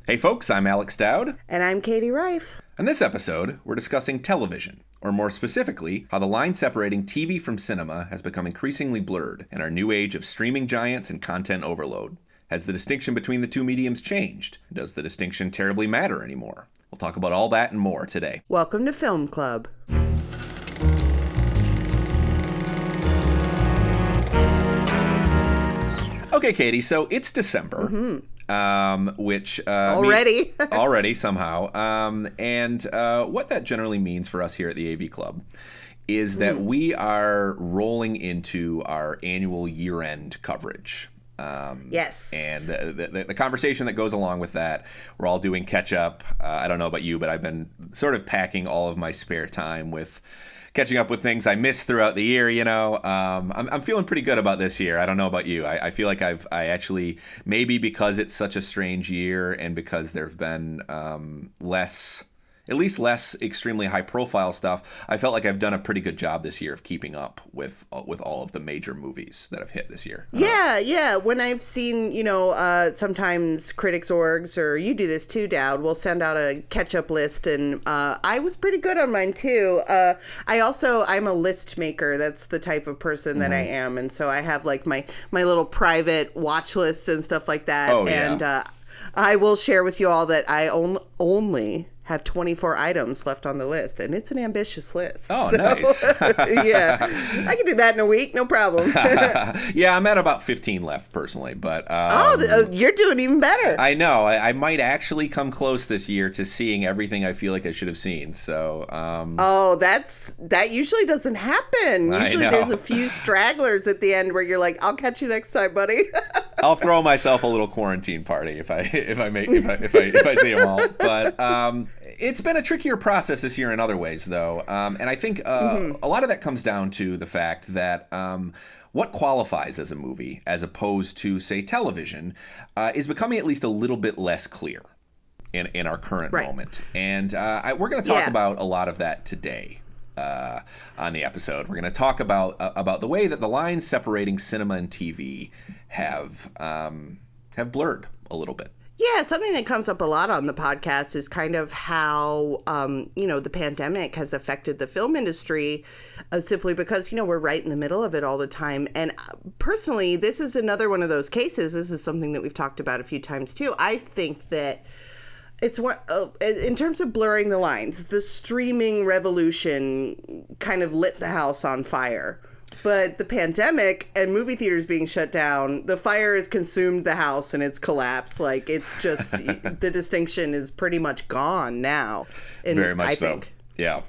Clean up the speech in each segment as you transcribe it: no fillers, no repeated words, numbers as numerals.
Hey folks, I'm Alex Dowd. And I'm Katie Rife. In this episode, we're discussing television, or more specifically, how the line separating TV from cinema has become increasingly blurred in our new age of streaming giants and content overload. Has the distinction between the two mediums changed? Does the distinction terribly matter anymore? We'll talk about all that and more today. Welcome to Film Club. Okay, Katie, so it's December. Mm-hmm. Which already somehow, and what that generally means for us here at the AV Club is that we are rolling into our annual year-end coverage. Yes. And the conversation that goes along with that, we're all doing catch-up. I don't know about you, but I've been sort of packing all of my spare time with catching up with things I missed throughout the year, you know. I'm feeling pretty good about this year. I don't know about you. I feel like I actually, maybe because it's such a strange year and because there have been less extremely high profile stuff, I felt like I've done a pretty good job this year of keeping up with all of the major movies that have hit this year. Yeah. When I've seen, sometimes critics orgs, or you do this too, Dowd, will send out a catch-up list, and I was pretty good on mine too. I'm a list maker. That's the type of person that I am, and so I have like my little private watch list and stuff like that. Oh, yeah. And I will share with you all that I only have 24 items left on the list, and it's an ambitious list. Oh, nice. Yeah, I can do that in a week, no problem. Yeah, I'm at about 15 left personally, but you're doing even better. I know. I might actually come close this year to seeing everything I feel like I should have seen. So that usually doesn't happen. Usually there's a few stragglers at the end where you're like, I'll catch you next time, buddy. I'll throw myself a little quarantine party if I see them all. But it's been a trickier process this year in other ways, though. And I think a lot of that comes down to the fact that what qualifies as a movie, as opposed to, say, television, is becoming at least a little bit less clear in our current moment. And we're going to talk about a lot of that today. On the episode, we're going to talk about the way that the lines separating cinema and TV have blurred a little bit. Yeah, something that comes up a lot on the podcast is kind of how, the pandemic has affected the film industry simply because, we're right in the middle of it all the time. And personally, this is another one of those cases. This is something that we've talked about a few times, too. I think that it's what, in terms of blurring the lines, the streaming revolution kind of lit the house on fire. But the pandemic and movie theaters being shut down, the fire has consumed the house and it's collapsed. Like, it's just, the distinction is pretty much gone now. Very much so. Yeah.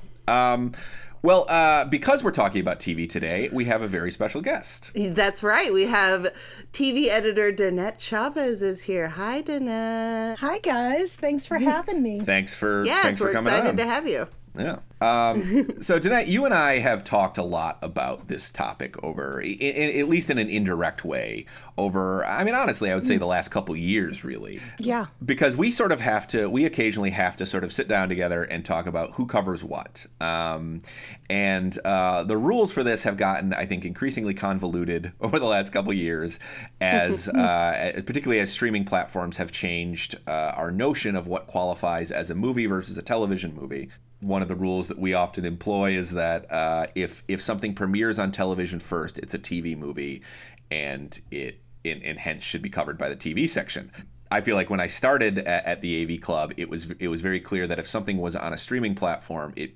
Because we're talking about TV today, we have a very special guest. That's right. We have TV editor Danette Chavez is here. Hi, Danette. Hi, guys. Thanks for having me. Thanks for coming on. Yes, we're excited to have you. Yeah. So, Danette, you and I have talked a lot about this topic over, at least in an indirect way, honestly, I would say the last couple years, really. Yeah. Because we occasionally have to sort of sit down together and talk about who covers what. And the rules for this have gotten, I think, increasingly convoluted over the last couple years, as particularly as streaming platforms have changed our notion of what qualifies as a movie versus a television movie. One of the rules that we often employ is that if something premieres on television first, it's a TV movie, and and hence should be covered by the TV section. I feel like when I started at the AV Club, it was very clear that if something was on a streaming platform, it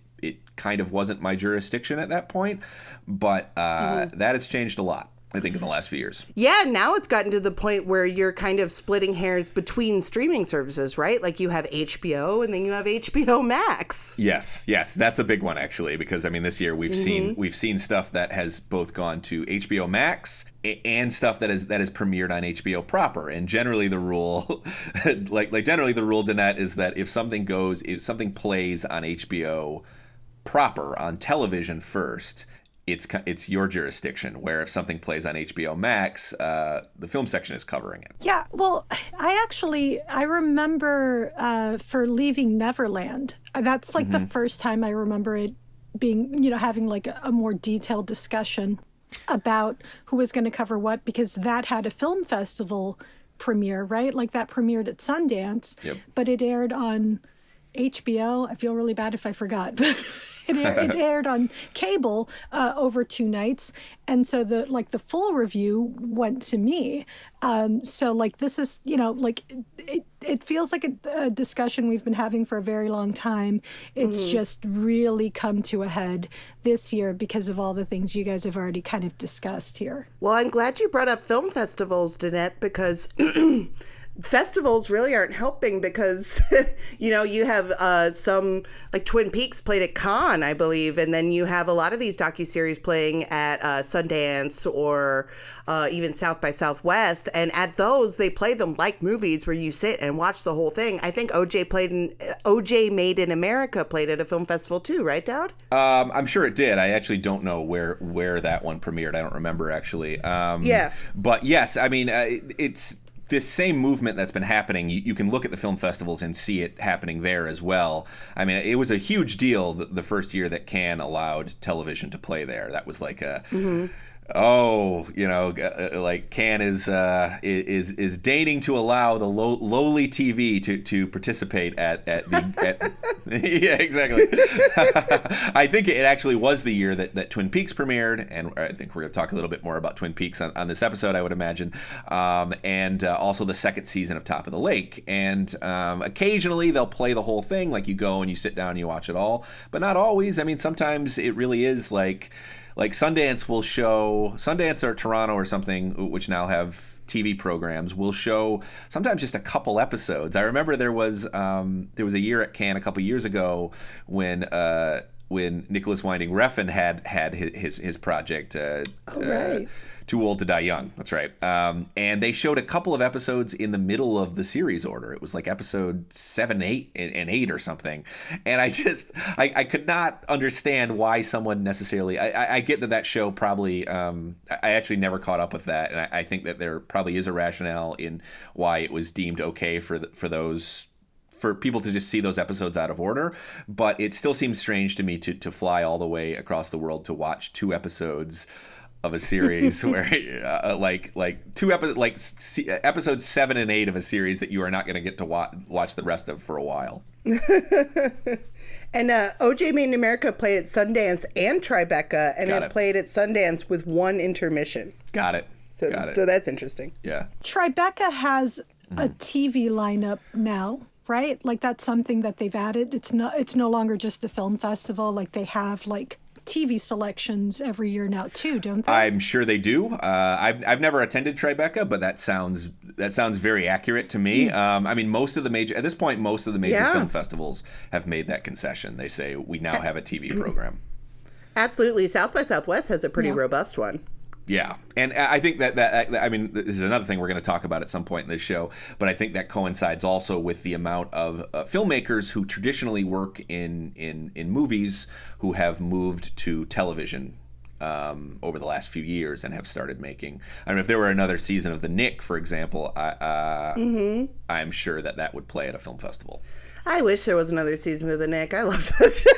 kind of wasn't my jurisdiction at that point. But that has changed a lot, I think, in the last few years. Yeah, now it's gotten to the point where you're kind of splitting hairs between streaming services, right? Like you have HBO and then you have HBO Max. Yes, that's a big one actually, because this year we've seen stuff that has both gone to HBO Max and stuff that is premiered on HBO proper. And generally the rule, generally the rule, Danette, is that if something plays on HBO proper on television first, it's your jurisdiction, where if something plays on HBO Max, the film section is covering it. Yeah, well, I remember for Leaving Neverland, that's like the first time I remember it being, having like a more detailed discussion about who was going to cover what, because that had a film festival premiere, right? Like that premiered at Sundance, Yep. but it aired on HBO. I feel really bad if I forgot, but it aired on cable over 2 nights, and so the full review went to me. So like this is, you know, like it feels like a discussion we've been having for a very long time. It's just really come to a head this year because of all the things you guys have already kind of discussed here. Well, I'm glad you brought up film festivals, Danette, because festivals really aren't helping because, you know, you have some, like Twin Peaks played at Cannes, I believe, and then you have a lot of these docuseries playing at Sundance or even South by Southwest, and at those, they play them like movies where you sit and watch the whole thing. I think OJ Made in America played at a film festival too, right, Dowd? I'm sure it did. I actually don't know where that one premiered. I don't remember, actually. Yeah. But yes, I mean, it's this same movement that's been happening. You can look at the film festivals and see it happening there as well. I mean, it was a huge deal the first year that Cannes allowed television to play there. That was like a... Oh, you know, like Cannes is deigning to allow the lowly TV to participate at yeah, exactly. I think it actually was the year that Twin Peaks premiered, and I think we're going to talk a little bit more about Twin Peaks on this episode, I would imagine, and also the second season of Top of the Lake. And occasionally they'll play the whole thing, like you go and you sit down and you watch it all, but not always. I mean, sometimes it really is like Sundance will show, Sundance or Toronto or something, which now have TV programs, will show sometimes just a couple episodes. I remember there was a year at Cannes a couple years ago when Nicholas Winding Refn had his project. Right. Too Old to Die Young. That's right. And they showed a couple of episodes in the middle of the series order. It was like episode 7, 8, and 8 or something. And I could not understand why someone necessarily... I get that show probably... I actually never caught up with that. And I think that there probably is a rationale in why it was deemed okay for people to just see those episodes out of order. But it still seems strange to me to fly all the way across the world to watch 2 episodes of a series where episodes 7 and 8 of a series that you are not going to get to watch the rest of for a while. And OJ Made in America played at Sundance and Tribeca, and it played at Sundance with 1 intermission. Got it. So that's interesting. Yeah. Tribeca has a TV lineup now, right? Like that's something that they've added. It's no longer just a film festival. Like they have like TV selections every year now too, don't they? I'm sure they do. I've never attended Tribeca, but that sounds very accurate to me. I mean, most of the major film festivals have made that concession. They say we now have a TV program. Absolutely. South by Southwest has a pretty robust one. Yeah, and I think that I mean, this is another thing we're going to talk about at some point in this show, but I think that coincides also with the amount of filmmakers who traditionally work in movies who have moved to television over the last few years and have started making. I mean, if there were another season of The Knick, for example, I'm sure that would play at a film festival. I wish there was another season of The Knick. I loved that show.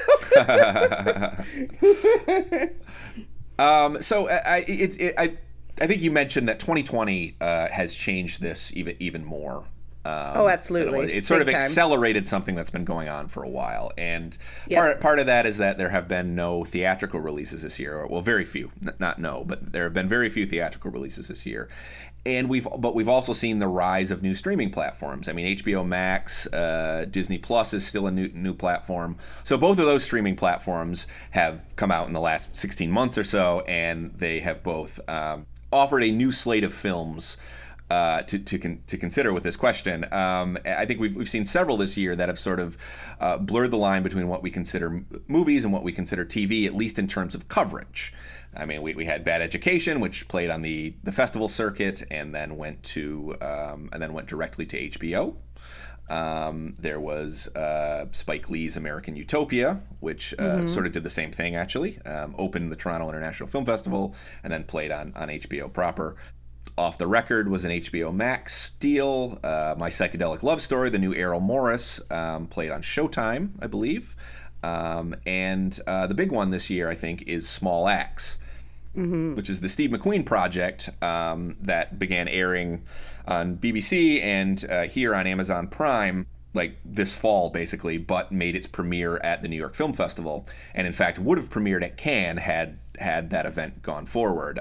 So I think you mentioned that 2020 has changed this even more. Oh, absolutely. It sort of accelerated something that's been going on for a while. And part of that is that there have been no theatrical releases this year. Well, very few. Not no, but there have been very few theatrical releases this year. And we've also seen the rise of new streaming platforms. I mean, HBO Max, Disney Plus is still a new platform. So both of those streaming platforms have come out in the last 16 months or so, and they have both offered a new slate of films to consider with this question. I think we've seen several this year that have sort of blurred the line between what we consider movies and what we consider TV, at least in terms of coverage. I mean, we had Bad Education, which played on the festival circuit and then went directly to HBO. There was Spike Lee's American Utopia, which sort of did the same thing, actually. Opened the Toronto International Film Festival and then played on HBO proper. Off the Record was an HBO Max deal. My Psychedelic Love Story, the new Errol Morris, played on Showtime, I believe. And the big one this year, I think, is Small Axe, which is the Steve McQueen project that began airing on BBC and here on Amazon Prime, like this fall basically, but made its premiere at the New York Film Festival, and in fact would have premiered at Cannes had that event gone forward.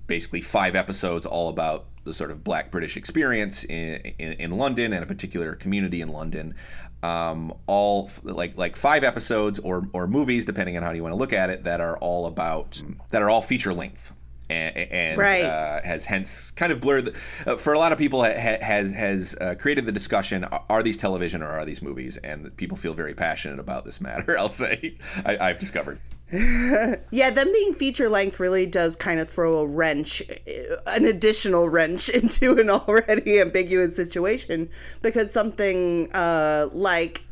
Basically 5 episodes all about the sort of Black British experience in London and a particular community in London. All like 5 episodes or movies, depending on how you want to look at it, that are all feature length. And right. Has hence kind of blurred for a lot of people has created the discussion, are these television or are these movies? And people feel very passionate about this matter, I'll say. I've discovered. Yeah, them being feature length really does kind of throw an additional wrench into an already ambiguous situation, because something like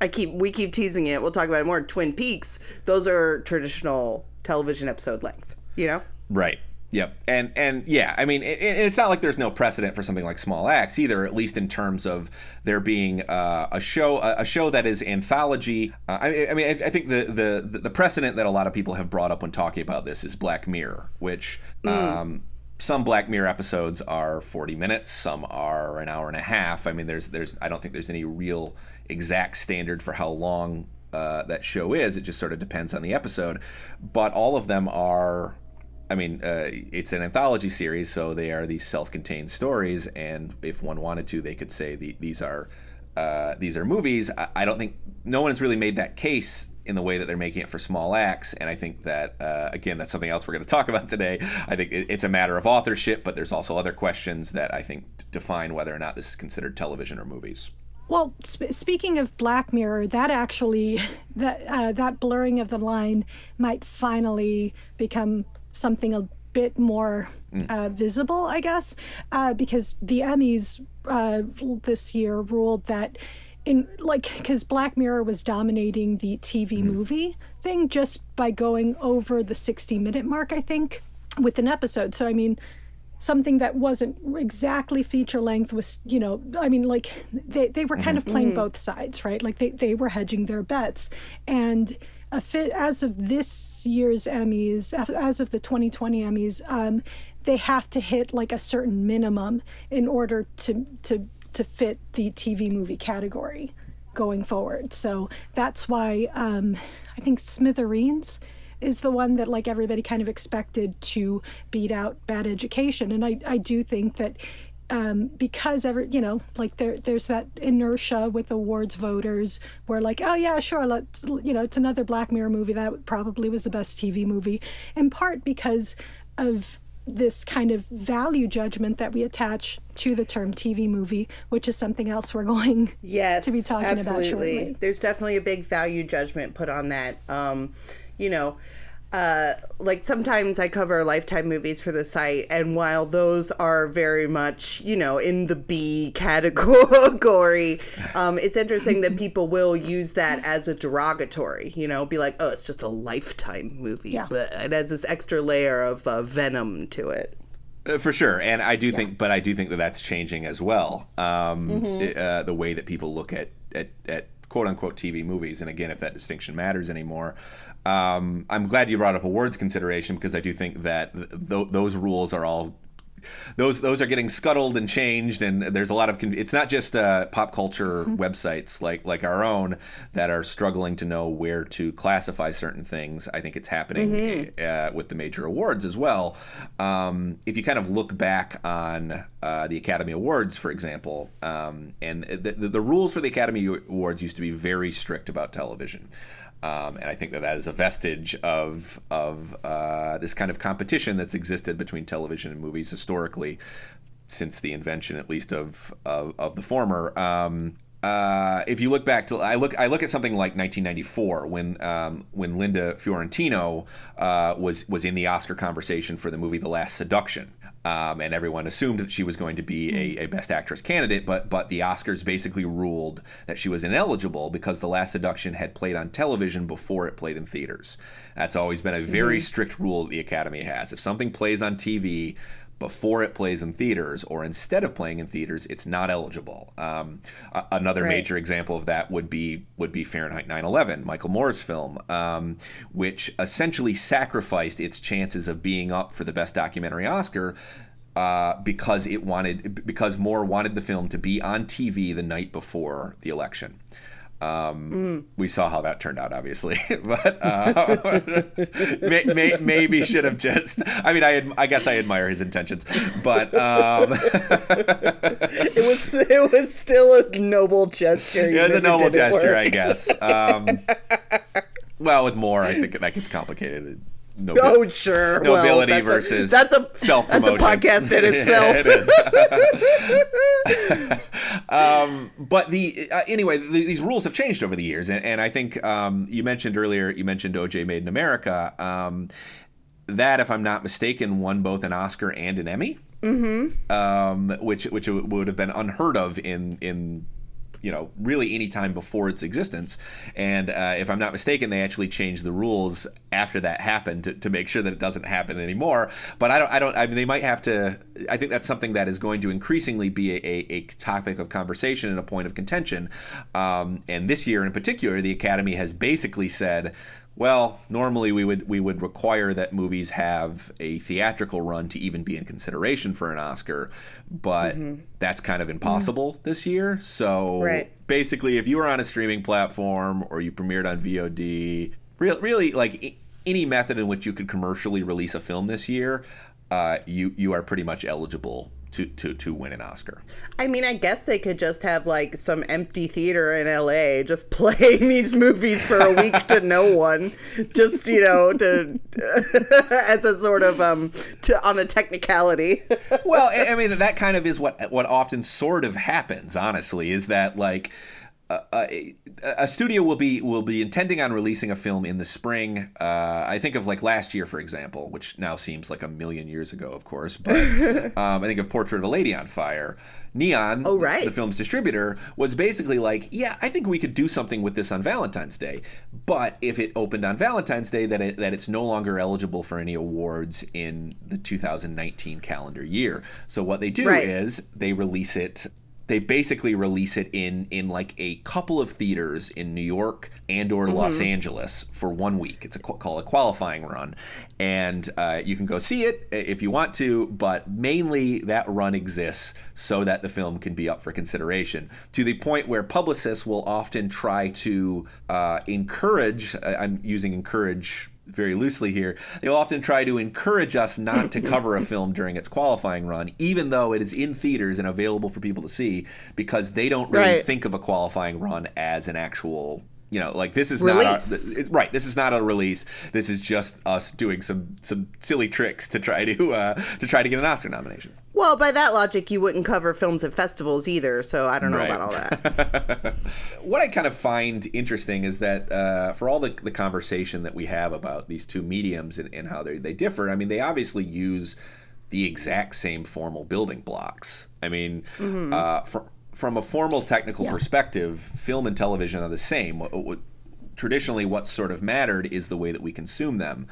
we keep teasing it, we'll talk about it more, Twin Peaks, those are traditional television episode length, you know? Right. Yep. And yeah, I mean, it's not like there's no precedent for something like Small Axe either, at least in terms of there being a show that is anthology. I think the precedent that a lot of people have brought up when talking about this is Black Mirror, which some Black Mirror episodes are 40 minutes, some are an hour and a half. I mean, I don't think there's any real exact standard for how long that show is. It just sort of depends on the episode, but all of them are. I mean, it's an anthology series, so they are these self-contained stories, and if one wanted to, they could say these are movies. I don't think no one has really made that case in the way that they're making it for Small Axe, and I think that again, that's something else we're going to talk about today. I think it's a matter of authorship, but there's also other questions that I think define whether or not this is considered television or movies. Well, speaking of Black Mirror, that actually that blurring of the line might finally become something a bit more visible, I guess, because the Emmys this year ruled that because Black Mirror was dominating the TV movie thing just by going over the 60-minute mark, I think, with an episode. So, I mean, something that wasn't exactly feature length was, they were kind of playing both sides, right? Like they were hedging their bets. And as of this year's Emmys, as of the 2020 Emmys, they have to hit like a certain minimum in order to fit the TV movie category going forward. So that's why I think Smithereens is the one that like everybody kind of expected to beat out Bad Education. And I do think that because there's that inertia with awards voters where like, oh yeah, sure, let's, it's another Black Mirror movie that probably was the best TV movie, in part because of this kind of value judgment that we attach to the term TV movie, which is something else we're going to be talking about shortly. There's definitely a big value judgment put on that. Like sometimes I cover Lifetime movies for the site, and while those are very much, in the B category, it's interesting that people will use that as a derogatory, be like, oh, it's just a Lifetime movie, yeah. But it has this extra layer of venom to it. For sure, and I do think that that's changing as well. The way that people look at quote unquote TV movies, and again, if that distinction matters anymore. I'm glad you brought up awards consideration, because I do think that those rules are all those are getting scuttled and changed, and there's a lot of it's not just pop culture websites like our own that are struggling to know where to classify certain things. I think it's happening with the major awards as well. If you kind of look back on the Academy Awards, for example, and the rules for the Academy Awards used to be very strict about television. And I think that is a vestige of this kind of competition that's existed between television and movies historically, since the invention, at least, of the former. If you look back to, I look at something like 1994 when Linda Fiorentino was in the Oscar conversation for the movie The Last Seduction. And everyone assumed that she was going to be a Best Actress candidate, but the Oscars basically ruled that she was ineligible because The Last Seduction had played on television before it played in theaters. That's always been a very strict rule that the Academy has. If something plays on TV before it plays in theaters or instead of playing in theaters, it's not eligible. Another major example of that would be Fahrenheit 9/11, Michael Moore's film, which essentially sacrificed its chances of being up for the Best Documentary Oscar because Moore wanted the film to be on TV the night before the election. We saw how that turned out, obviously, but maybe should have just. I mean, I guess I admire his intentions, but it was still a noble gesture. It was a noble gesture, I guess. Well, with Moore, I think that gets complicated. Sure. Nobility versus self-promotion. That's a podcast in itself. It is. But anyway, these rules have changed over the years, and I think you mentioned earlier. You mentioned O.J. Made in America. That, if I'm not mistaken, won both an Oscar and an Emmy. Which would have been unheard of in really any time before its existence. And if I'm not mistaken, they actually changed the rules after that happened to make sure that it doesn't happen anymore. But I mean, they might have to. I think that's something that is going to increasingly be a topic of conversation and a point of contention. And this year in particular, the Academy has basically said, well, normally we would require that movies have a theatrical run to even be in consideration for an Oscar, but that's kind of impossible this year. So basically, if you were on a streaming platform or you premiered on VOD, really like any method in which you could commercially release a film this year, you are pretty much eligible to win an Oscar. I mean, I guess they could just have like some empty theater in LA just playing these movies for a week to no one, just to as a sort of on a technicality. Well, I mean, that kind of is what often sort of happens, honestly, is that like a studio will be intending on releasing a film in the spring. I think of like last year, for example, which now seems like a million years ago, of course. But I think of Portrait of a Lady on Fire. Neon, the film's distributor, was basically like, yeah, I think we could do something with this on Valentine's Day. But if it opened on Valentine's Day, that it's no longer eligible for any awards in the 2019 calendar year. So what they do is they release it. They basically release it in like a couple of theaters in New York and or Los Angeles for 1 week. It's called a qualifying run. And you can go see it if you want to, but mainly that run exists so that the film can be up for consideration, to the point where publicists will often try to encourage, I'm using encourage very loosely here, they'll often try to encourage us not to cover a film during its qualifying run, even though it is in theaters and available for people to see, because they don't really think of a qualifying run as an actual, like this is release. This is not a release. This is just us doing some silly tricks to try to get an Oscar nomination. Well, by that logic, you wouldn't cover films at festivals either, so I don't know about all that. What I kind of find interesting is that for all the conversation that we have about these two mediums and how they differ, I mean, they obviously use the exact same formal building blocks. I mean, from a formal technical perspective, film and television are the same. Traditionally, what's sort of mattered is the way that we consume them.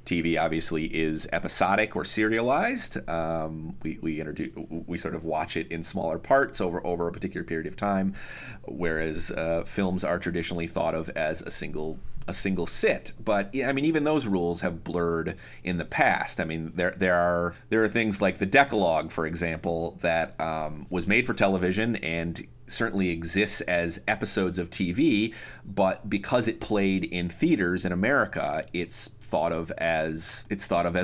TV obviously is episodic or serialized. We sort of watch it in smaller parts over a particular period of time, whereas films are traditionally thought of as a single sit. But I mean, even those rules have blurred in the past. I mean, there are things like the Decalogue, for example, that was made for television and certainly exists as episodes of TV, but because it played in theaters in America, it's thought of as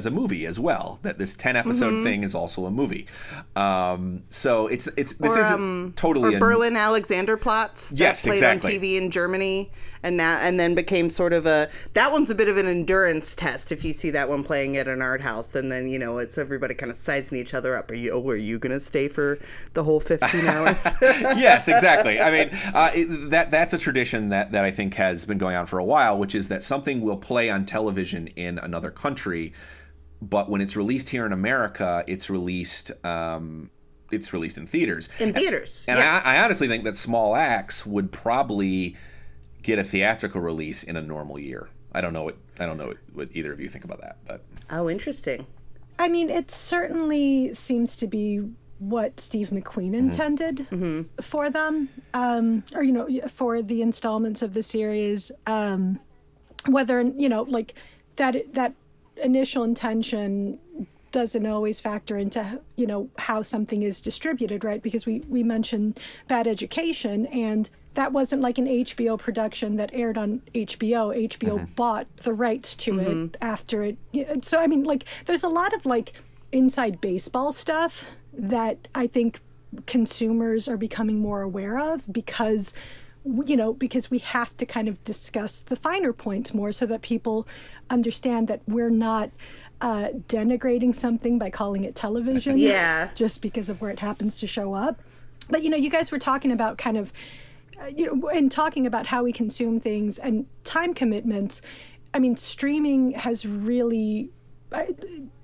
a movie as well. That this 10 episode thing is also a movie. So this isn't totally or Berlin Alexanderplatz that played on TV in Germany and then became sort of that one's a bit of an endurance test. If you see that one playing at an art house, then it's everybody kind of sizing each other up. Are you going to stay for the whole 15 hours? Yes, exactly. I mean, that's a tradition that I think has been going on for a while, which is that something will play on television in another country, but when it's released here in America, it's released in theaters. In theaters. And I honestly think that Small Axe would probably get a theatrical release in a normal year. I don't know what either of you think about that, but interesting. I mean, it certainly seems to be what Steve McQueen intended for them, or for the installments of the series. Whether like that initial intention doesn't always factor into, you know, how something is distributed, right? Because we mentioned Bad Education, and that wasn't like an HBO production that aired on HBO. HBO bought the rights to it after it. So, I mean, like, there's a lot of, like, inside baseball stuff that I think consumers are becoming more aware of because, you know, because we have to kind of discuss the finer points more so that people understand that we're not denigrating something by calling it television just because of where it happens to show up. But, you know, you guys were talking about kind of, you know, and talking about how we consume things and time commitments. I mean, streaming has really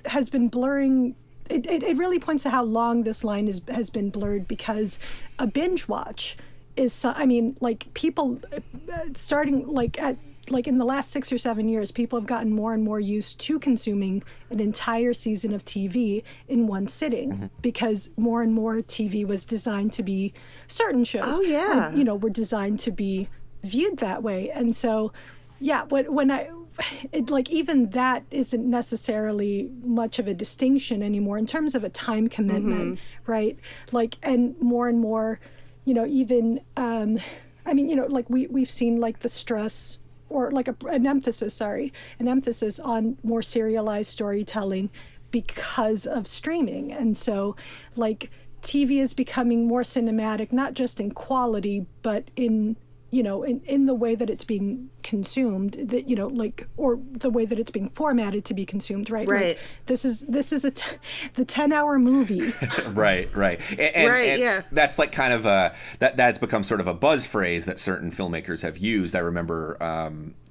has been blurring. It really points to how long this line has been blurred, because a binge watch is, I mean, like, people starting like in the last 6 or 7 years, people have gotten more and more used to consuming an entire season of TV in one sitting, because more and more TV was designed to be, certain shows, you know, were designed to be viewed that way. And so, yeah, like, even that isn't necessarily much of a distinction anymore in terms of a time commitment, right? Like, and more, you know, even, I mean, you know, like, we've seen, like, the stress, or like an emphasis on more serialized storytelling because of streaming. And so, like, TV is becoming more cinematic, not just in quality, but in, you know, in the way that it's being consumed, that, you know, like, or the way that it's being formatted to be consumed, right? Like, this is the 10-hour movie. Right. And that's like kind of that's become sort of a buzz phrase that certain filmmakers have used. I remember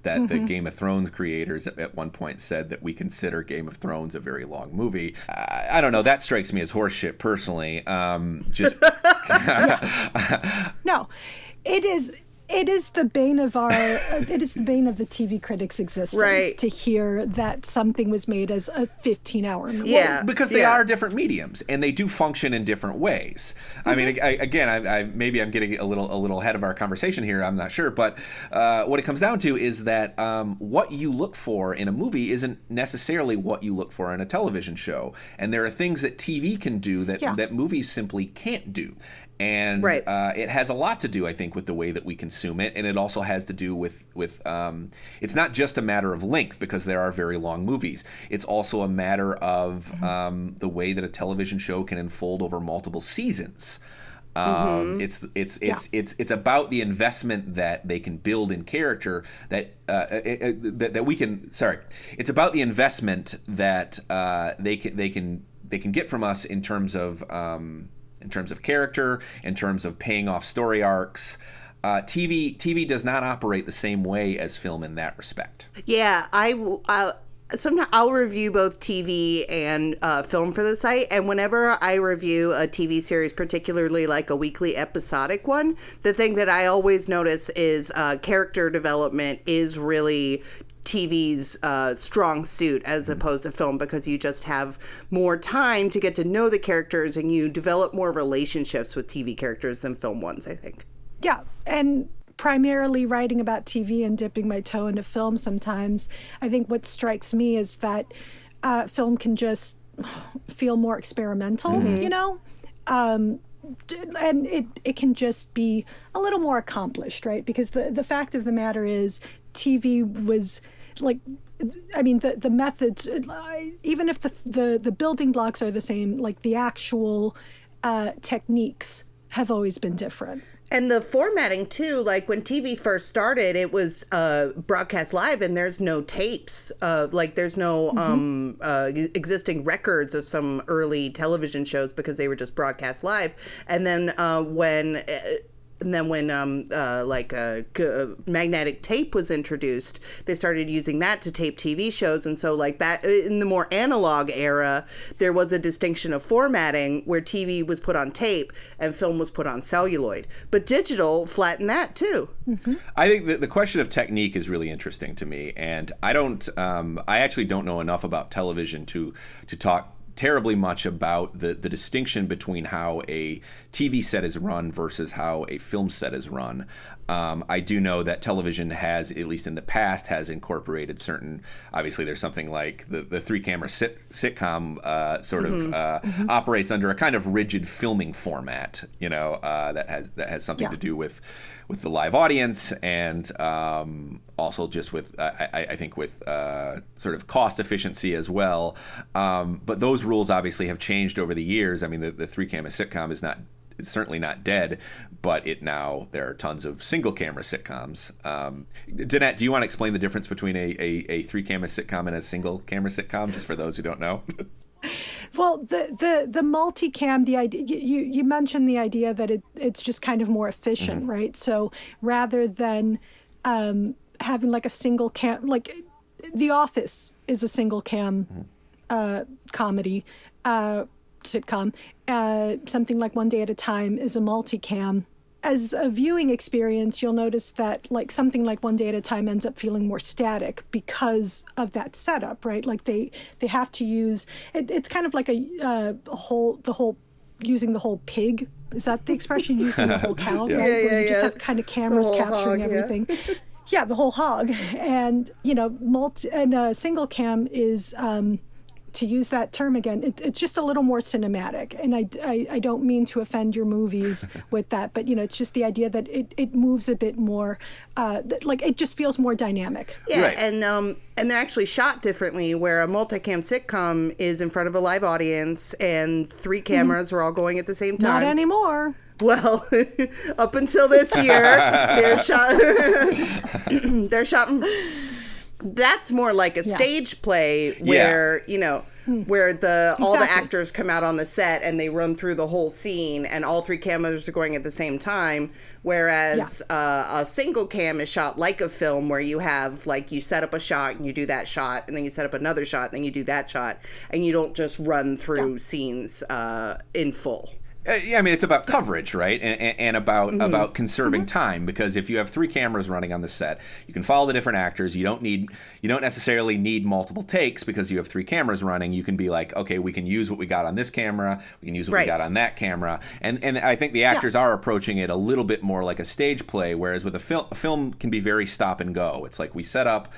that the Game of Thrones creators at one point said that we consider Game of Thrones a very long movie. I don't know. That strikes me as horseshit personally. Just no, it is. It is the bane of the TV critics' existence to hear that something was made as a 15-hour movie. Yeah, well, because they are different mediums and they do function in different ways. I mean, I maybe I'm getting a little ahead of our conversation here. I'm not sure, but what it comes down to is that what you look for in a movie isn't necessarily what you look for in a television show, and there are things that TV can do that movies simply can't do. And it has a lot to do, I think, with the way that we consume it, and it also has to do with it's not just a matter of length, because there are very long movies. It's also a matter of the way that a television show can unfold over multiple seasons. It's about the investment that they can build in character that we can. Sorry, it's about the investment that they can get from us in terms of character, in terms of paying off story arcs. TV does not operate the same way as film in that respect. Yeah, sometimes I'll review both TV and film for the site, and whenever I review a TV series, particularly like a weekly episodic one, the thing that I always notice is character development is really TV's strong suit as opposed to film, because you just have more time to get to know the characters and you develop more relationships with TV characters than film ones, I think. Yeah, and primarily writing about TV and dipping my toe into film sometimes, I think what strikes me is that film can just feel more experimental, you know? And it can just be a little more accomplished, right? Because the fact of the matter is, TV was like, I mean, the methods, even if the building blocks are the same, like the actual techniques have always been different. And the formatting too, like when TV first started, it was broadcast live, and there's no tapes, there's no existing records of some early television shows because they were just broadcast live. And then when magnetic tape was introduced, they started using that to tape TV shows. And so, like, back in the more analog era, there was a distinction of formatting where TV was put on tape and film was put on celluloid. But digital flattened that too. I think that the question of technique is really interesting to me, and I actually don't know enough about television to talk terribly much about the distinction between how a TV set is run versus how a film set is run. I do know that television has, at least in the past, has incorporated certain, obviously there's something like the three-camera sitcom operates under a kind of rigid filming format, that has something to do with the live audience, and also just with, I think, with sort of cost efficiency as well. But those rules obviously have changed over the years. I mean, the three-camera sitcom it's certainly not dead, but there are tons of single-camera sitcoms. Danette, do you want to explain the difference between a three-camera sitcom and a single-camera sitcom, just for those who don't know? Well, the multicam, the idea you mentioned the idea that it's just kind of more efficient, right? So rather than having like a single cam, like The Office is a single cam comedy sitcom. Something like One Day at a Time is a multicam. As a viewing experience, you'll notice that like something like One Day at a Time ends up feeling more static because of that setup, right? Like they have to use it's kind of like using the whole pig. Is that the expression? Using the whole cow, right? Where you just have kind of cameras capturing everything. Yeah, the whole hog. And a single cam is to use that term again, it's just a little more cinematic. And I don't mean to offend your movies with that, but it's just the idea that it moves a bit more, like it just feels more dynamic. Yeah, right. And they're actually shot differently, where a multicam sitcom is in front of a live audience and three cameras are all going at the same time. Not anymore. Well, up until this year, they're shot. They're shot. That's more like a stage play where, where all the actors come out on the set and they run through the whole scene and all three cameras are going at the same time. Whereas a single cam is shot like a film, where you have you set up a shot and you do that shot, and then you set up another shot and then you do that shot, and you don't just run through scenes in full. I mean, it's about coverage, right? And about conserving time, because if you have three cameras running on the set, you can follow the different actors. You don't necessarily need multiple takes because you have three cameras running. You can be like, okay, we can use what we got on this camera. We can use what we got on that camera. And I think the actors are approaching it a little bit more like a stage play, whereas with a film can be very stop and go. It's like we set up.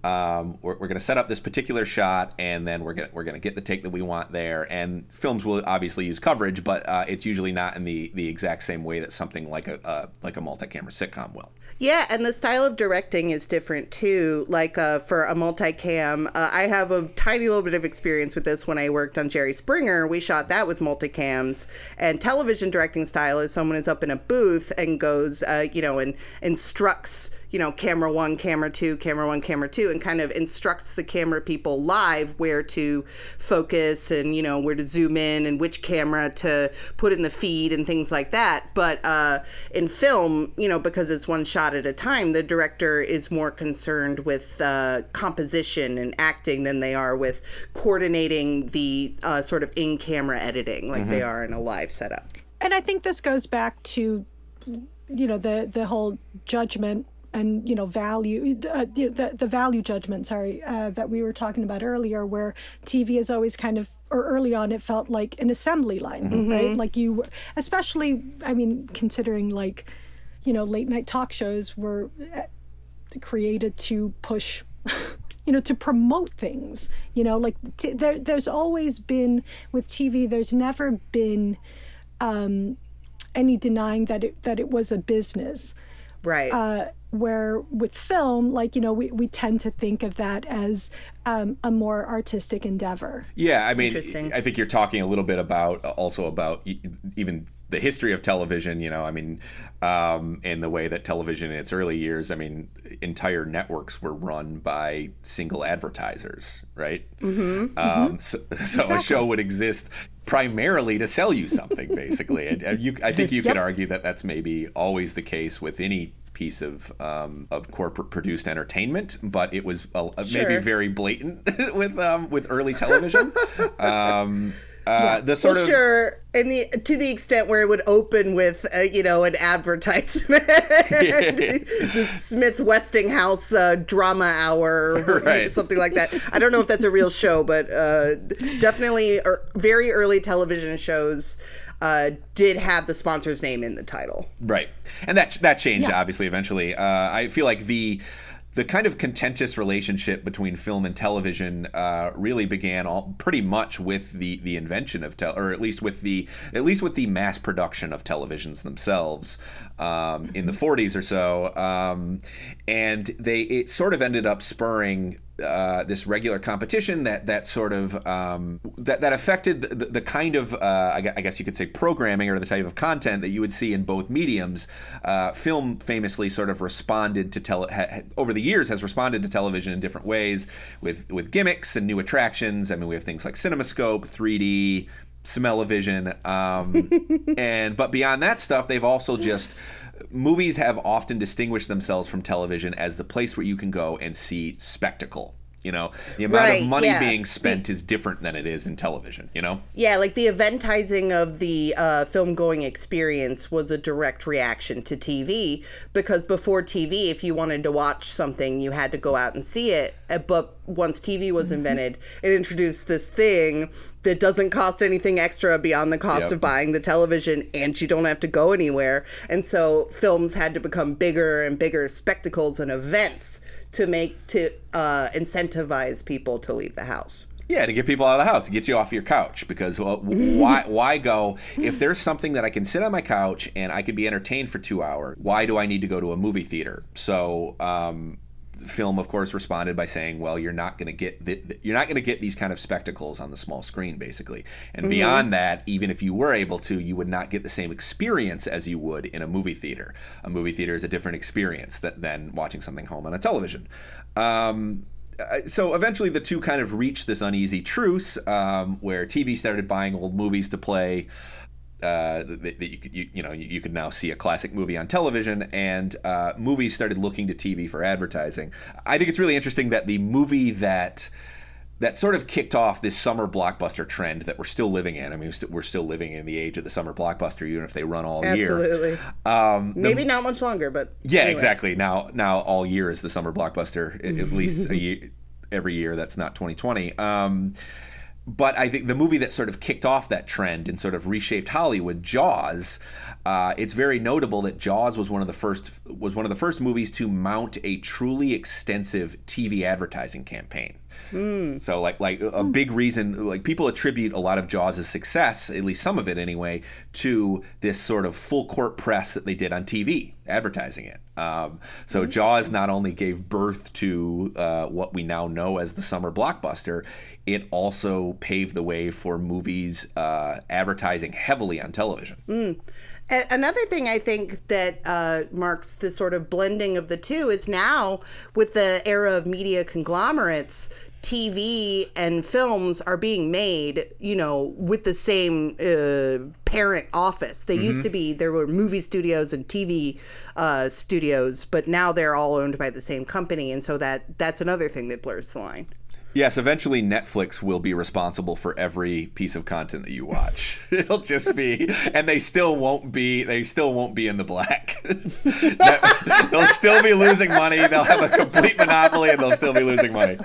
We're going to set up this particular shot, and then we're going to get the take that we want there. And films will obviously use coverage, but it's usually not in the exact same way that something like a multi-camera sitcom will. Yeah, and the style of directing is different too. Like for a multicam, I have a tiny little bit of experience with this when I worked on Jerry Springer. We shot that with multicams. And television directing style is someone is up in a booth and goes, and instructs, camera one, camera two, camera one, camera two, and kind of instructs the camera people live where to focus and, where to zoom in and which camera to put in the feed and things like that. But in film, because it's one shot at a time, the director is more concerned with composition and acting than they are with coordinating the sort of in-camera editing like they are in a live setup. And I think this goes back to, the whole judgment and value, the value judgment, that we were talking about earlier, where TV is always kind of, or early on, it felt like an assembly line, right? Like you, especially, considering late night talk shows were created to push, to promote things, there's always been, with TV, there's never been any denying that it was a business. Right. Where with film, we tend to think of that as a more artistic endeavor. Yeah, I think you're talking a little bit about even the history of television, in the way that television in its early years, entire networks were run by single advertisers, right? So exactly. A show would exist primarily to sell you something, basically. And I think you could argue that that's maybe always the case with any piece of corporate produced entertainment, but it was maybe very blatant with early television. The sort of sure, and to the extent where it would open with an advertisement, the Smith Westinghouse drama hour, Right. something like that. I don't know if that's a real show, but definitely very early television shows did have the sponsor's name in the title. Right, and that changed obviously eventually. I feel like the kind of contentious relationship between film and television really began pretty much with the invention of or at least with the mass production of televisions themselves in the 40s or so, and it sort of ended up spurring this regular competition that sort of that affected the kind of I guess you could say programming or the type of content that you would see in both mediums. Film famously sort of responded to over the years has responded to television in different ways with gimmicks and new attractions. I mean, we have things like CinemaScope, 3D, Smell-O-Vision, but beyond that stuff, they've also just movies have often distinguished themselves from television as the place where you can go and see spectacle. The amount of money being spent is different than it is in television, Yeah, like the eventizing of the film-going experience was a direct reaction to TV, because before TV, if you wanted to watch something, you had to go out and see it. But once TV was invented, it introduced this thing that doesn't cost anything extra beyond the cost of buying the television, and you don't have to go anywhere. And so films had to become bigger and bigger spectacles and events to incentivize people to leave the house. Yeah, to get people out of the house, to get you off your couch. Because why go? If there's something that I can sit on my couch and I can be entertained for 2 hours, why do I need to go to a movie theater? So film, of course, responded by saying, well, you're not going to get these kind of spectacles on the small screen, basically. And beyond that, even if you were able to, you would not get the same experience as you would in a movie theater. A movie theater is a different experience than watching something home on a television. So eventually the two kind of reached this uneasy truce where TV started buying old movies to play. That you could now see a classic movie on television, and movies started looking to TV for advertising. I think it's really interesting that the movie that sort of kicked off this summer blockbuster trend that we're still living in. I mean, we're still living in the age of the summer blockbuster, even if they run all year. Absolutely. Maybe not much longer, but yeah, anyway. Exactly. Now all year is the summer blockbuster, at least every year. That's not 2020. But I think the movie that sort of kicked off that trend and sort of reshaped Hollywood, Jaws, it's very notable that Jaws was one of the first movies to mount a truly extensive TV advertising campaign. So like a big reason, like people attribute a lot of Jaws' success, at least some of it anyway, to this sort of full court press that they did on TV, advertising it. So Jaws not only gave birth to what we now know as the summer blockbuster, it also paved the way for movies advertising heavily on television. Another thing I think that marks the sort of blending of the two is now, with the era of media conglomerates, TV and films are being made, with the same parent office. They used to be, there were movie studios and TV studios, but now they're all owned by the same company. And so that's another thing that blurs the line. Yes, eventually Netflix will be responsible for every piece of content that you watch. It'll just be, and they still won't be in the black. They'll still be losing money. They'll have a complete monopoly, and they'll still be losing money.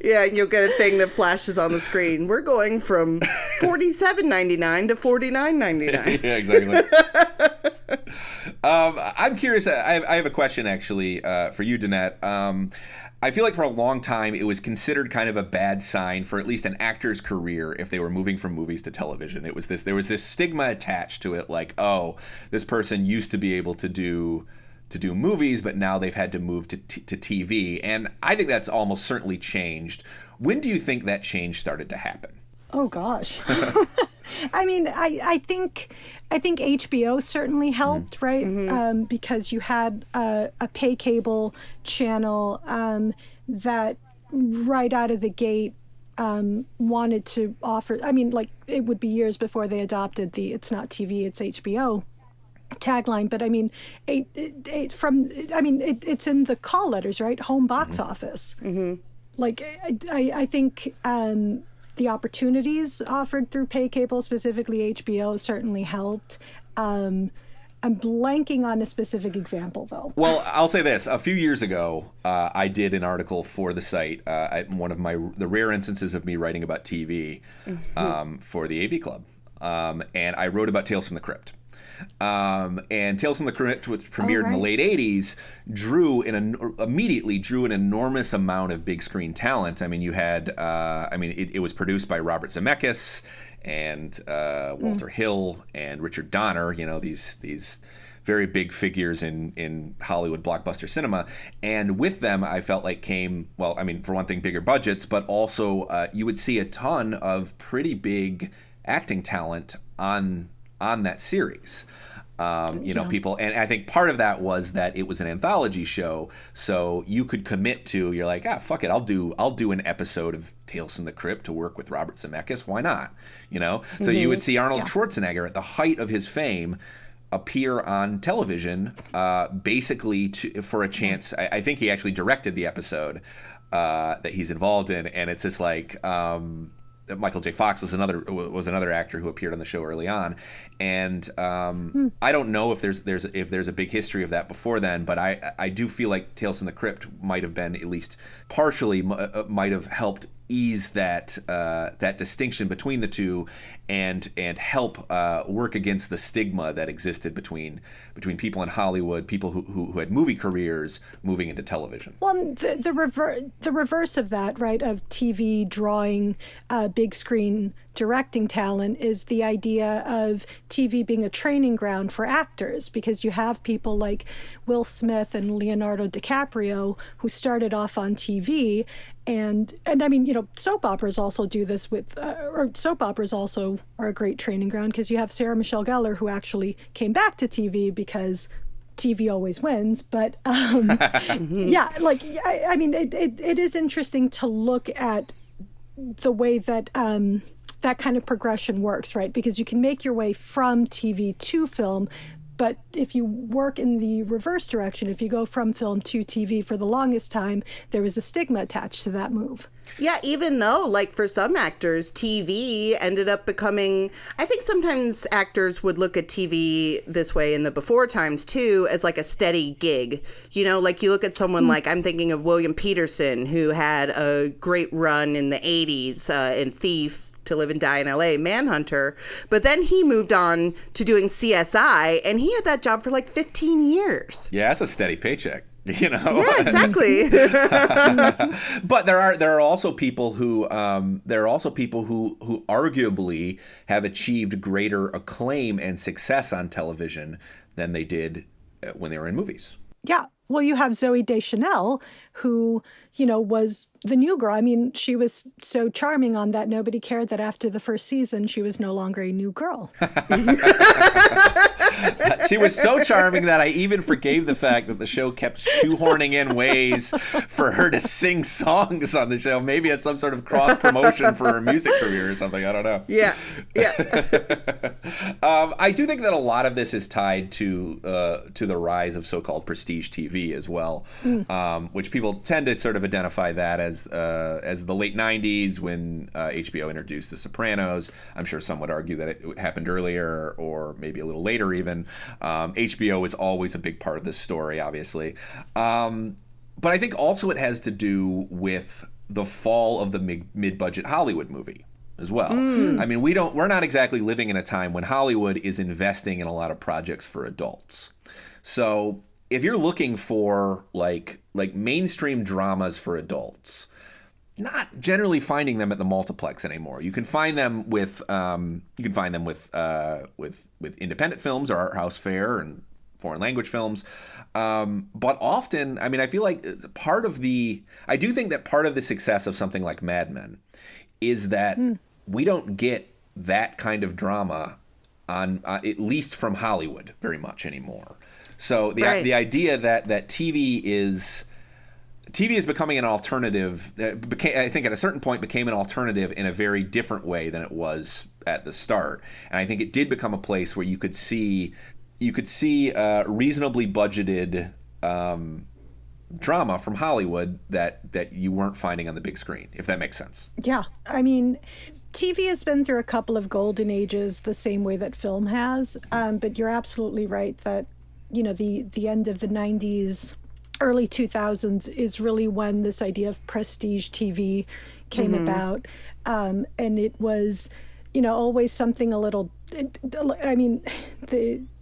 Yeah, and you'll get a thing that flashes on the screen. We're going from $47.99 to $49.99. Yeah, exactly. I'm curious. I have a question actually for you, Danette. I feel like for a long time it was considered kind of a bad sign for at least an actor's career if they were moving from movies to television. There was this stigma attached to it, like, oh, this person used to be able to do movies, but now they've had to move to TV. And I think that's almost certainly changed. When do you think that change started to happen? Oh gosh. I mean, I think HBO certainly helped, right? Because you had a pay cable channel that right out of the gate wanted to offer. I mean, like, it would be years before they adopted the "It's not TV, it's HBO" tagline. But I mean, it's in the call letters, right? Home box office. Like, I think the opportunities offered through pay cable, specifically HBO, certainly helped. I'm blanking on a specific example, though. Well, I'll say this. A few years ago, I did an article for the site, one of the rare instances of me writing about TV for the AV Club. And I wrote about Tales from the Crypt. And Tales from the Crypt, which premiered in the late 80s, immediately drew an enormous amount of big screen talent. I mean, you had, it was produced by Robert Zemeckis and Walter Hill and Richard Donner, these very big figures in Hollywood blockbuster cinema. And with them, I felt like came, for one thing, bigger budgets, but also you would see a ton of pretty big acting talent on that series. People, and I think part of that was that it was an anthology show, so you could commit to, you're like, fuck it, I'll do an episode of Tales from the Crypt to work with Robert Zemeckis. Why not? So you would see Arnold Schwarzenegger at the height of his fame appear on television, basically for a chance. I think he actually directed the episode that he's involved in, and it's just like. Michael J. Fox was another actor who appeared on the show early on, and I don't know if there's a big history of that before then, but I do feel like Tales from the Crypt might have been, at least partially, might have helped ease that distinction between the two, and help work against the stigma that existed between people in Hollywood, people who had movie careers moving into television. Well, the reverse of that, right, of TV drawing big screen directing talent, is the idea of TV being a training ground for actors, because you have people like Will Smith and Leonardo DiCaprio who started off on TV. And I mean, soap operas also do this or soap operas also are a great training ground, because you have Sarah Michelle Gellar, who actually came back to TV because TV always wins. But yeah, like, I mean, it is interesting to look at the way that that kind of progression works, right? Because you can make your way from TV to film. But if you work in the reverse direction, if you go from film to TV, for the longest time, there was a stigma attached to that move. Yeah, even though, like, for some actors, TV ended up becoming, I think sometimes actors would look at TV this way in the before times, too, as like a steady gig. Like you look at someone like, I'm thinking of William Peterson, who had a great run in the 80s in Thief, To Live and Die in LA, Manhunter, but then he moved on to doing CSI, and he had that job for like 15 years. Yeah, that's a steady paycheck, Yeah, exactly. But there are also people who arguably have achieved greater acclaim and success on television than they did when they were in movies. Yeah. Well, you have Zooey Deschanel, who, was the new girl. I mean, she was so charming on that nobody cared that after the first season, she was no longer a new girl. She was so charming that I even forgave the fact that the show kept shoehorning in ways for her to sing songs on the show. Maybe it's some sort of cross promotion for her music career or something. I don't know. Yeah. I do think that a lot of this is tied to the rise of so-called prestige TV as well, which people tend to sort of identify that as the late 90s when HBO introduced The Sopranos. I'm sure some would argue that it happened earlier or maybe a little later even. HBO is always a big part of this story, obviously. But I think also it has to do with the fall of the mid-budget Hollywood movie as well. I mean, we're not exactly living in a time when Hollywood is investing in a lot of projects for adults. So if you're looking for like mainstream dramas for adults, not generally finding them at the multiplex anymore. You can find them with independent films or art house fare and foreign language films. But often, I mean, I feel like I do think that part of the success of something like Mad Men is that we don't get that kind of drama on at least from Hollywood very much anymore. So the idea that TV is becoming an alternative, I think at a certain point became an alternative in a very different way than it was at the start. And I think it did become a place where you could see reasonably budgeted drama from Hollywood that you weren't finding on the big screen, if that makes sense. Yeah. I mean, TV has been through a couple of golden ages the same way that film has. But you're absolutely right that, the end of the 90s, early 2000s is really when this idea of prestige TV came about. And it was, always something a little,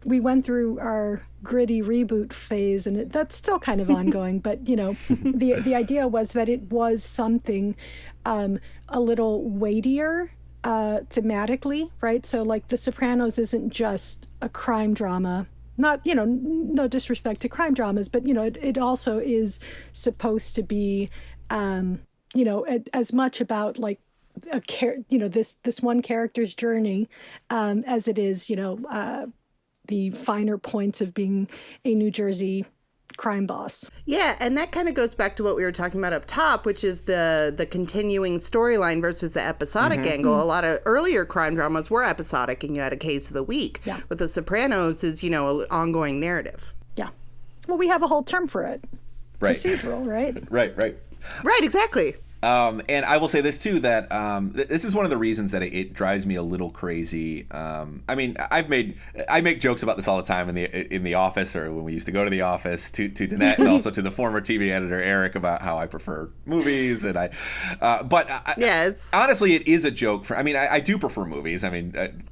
we went through our gritty reboot phase, and that's still kind of ongoing, but, the idea was that it was something a little weightier thematically, right? So like The Sopranos isn't just a crime drama. Not, no disrespect to crime dramas, but, it also is supposed to be, as much about like this one character's journey as it is, the finer points of being a New Jersey crime boss. Yeah, and that kind of goes back to what we were talking about up top, which is the continuing storyline versus the episodic angle. A lot of earlier crime dramas were episodic, and you had a case of the week. Yeah. But The Sopranos is, an ongoing narrative. Yeah. Well, we have a whole term for it. Right. Procedural, right? Right. Right, exactly. And I will say this too, that this is one of the reasons that it drives me a little crazy. I make jokes about this all the time in the office, or when we used to go to the office, to Danette and also to the former TV editor Eric, about how I prefer movies, and honestly, it is a joke. I do prefer movies.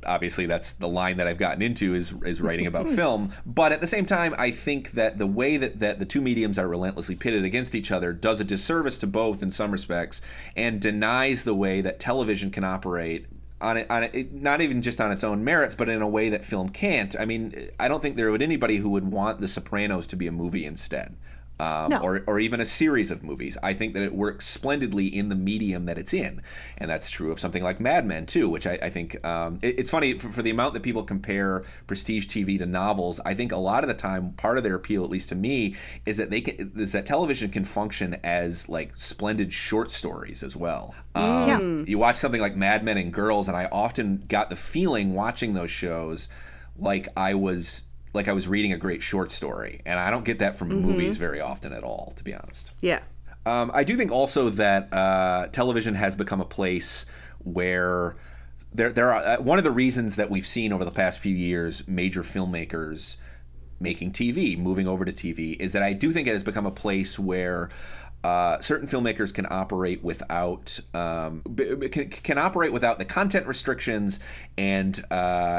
Obviously that's the line that I've gotten into is writing about film. But at the same time, I think that the way that the two mediums are relentlessly pitted against each other does a disservice to both in some respects, and denies the way that television can operate on it, not even just on its own merits, but in a way that film can't. I don't think there would anybody who would want The Sopranos to be a movie instead. No. or even a series of movies. I think that it works splendidly in the medium that it's in, and that's true of something like Mad Men too, which I think it's funny for the amount that people compare prestige TV to novels. I think a lot of the time, part of their appeal, at least to me, is that television can function as like splendid short stories as well. You watch something like Mad Men and Girls, and I often got the feeling watching those shows like I was reading a great short story, and I don't get that from movies very often at all, to be honest. Yeah. I do think also that television has become a place where there are one of the reasons that we've seen over the past few years major filmmakers making TV, moving over to TV, is that I do think it has become a place where certain filmmakers can operate without the content restrictions, and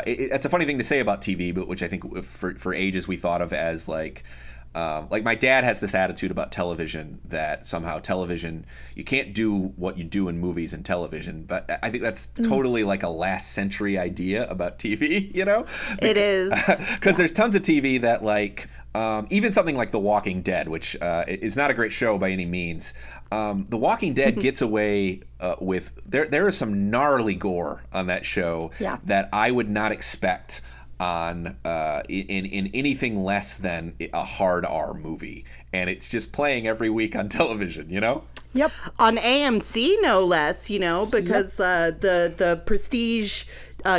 it's a funny thing to say about TV, but which I think for ages we thought of as like my dad has this attitude about television, that somehow television, you can't do what you do in movies and television. But I think that's totally like a last century idea about TV, It is. Because there's tons of TV that like, even something like The Walking Dead, which is not a great show by any means. The Walking Dead gets away with, there is some gnarly gore on that show that I would not expect on in anything less than a hard R movie, and it's just playing every week on television, Yep. On AMC, no less, because the prestige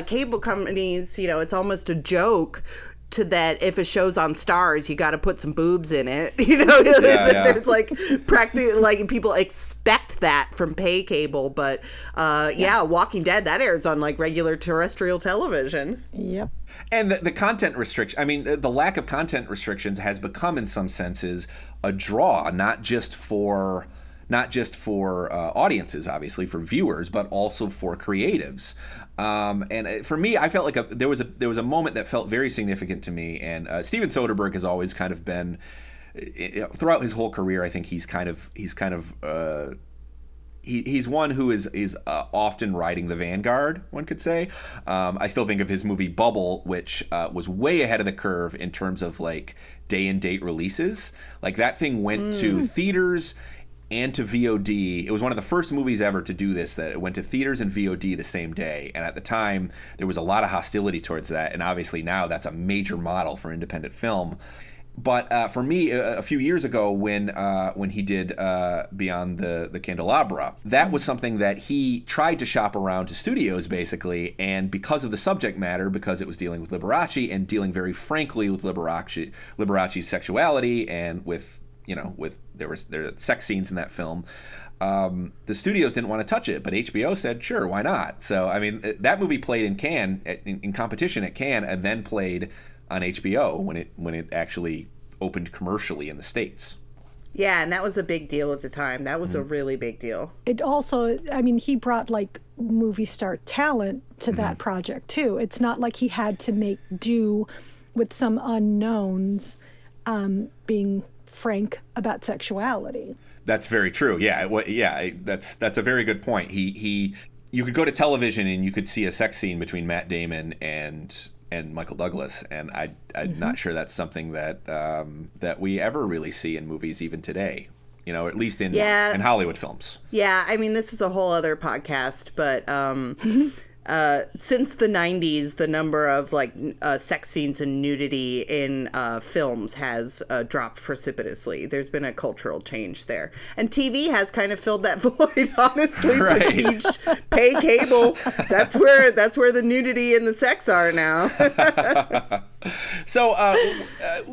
cable companies, it's almost a joke to that if a show's on Stars, you got to put some boobs in it. There's like practically like people expect that from pay cable, but Walking Dead, that airs on like regular terrestrial television. Yep. And the content restriction, the lack of content restrictions has become in some senses a draw, not just for audiences, obviously, for viewers, but also for creatives. And for me, I felt like there was a moment that felt very significant to me. And Steven Soderbergh has always kind of been, throughout his whole career, I think he's one who is often riding the vanguard, one could say. I still think of his movie Bubble, which was way ahead of the curve in terms of like day and date releases. Like that thing went to theaters and to VOD. It was one of the first movies ever to do this, that it went to theaters and VOD the same day. And at the time, there was a lot of hostility towards that. And obviously now that's a major model for independent film. But for me, a few years ago, when he did Beyond the Candelabra, that was something that he tried to shop around to studios, basically. And because of the subject matter, because it was dealing with Liberace and dealing very frankly with Liberace's sexuality and with there are sex scenes in that film. The studios didn't want to touch it, but HBO said, sure, why not? So, I mean, that movie played in Cannes, in competition at Cannes, and then played on HBO when it actually opened commercially in the States. Yeah, and that was a big deal at the time. That was a really big deal. It also, I mean, he brought like movie star talent to that project too. It's not like he had to make do with some unknowns being frank about sexuality. That's very true. Yeah, that's a very good point. You could go to television and you could see a sex scene between Matt Damon and Michael Douglas, and I'm not sure that's something that we ever really see in movies even today. At least in Hollywood films. Yeah, I mean, this is a whole other podcast, but since the 90s, the number of sex scenes and nudity in films has dropped precipitously. There's been a cultural change there, and TV has kind of filled that void. Honestly, right. Prestige, pay cable. That's where the nudity and the sex are now. So,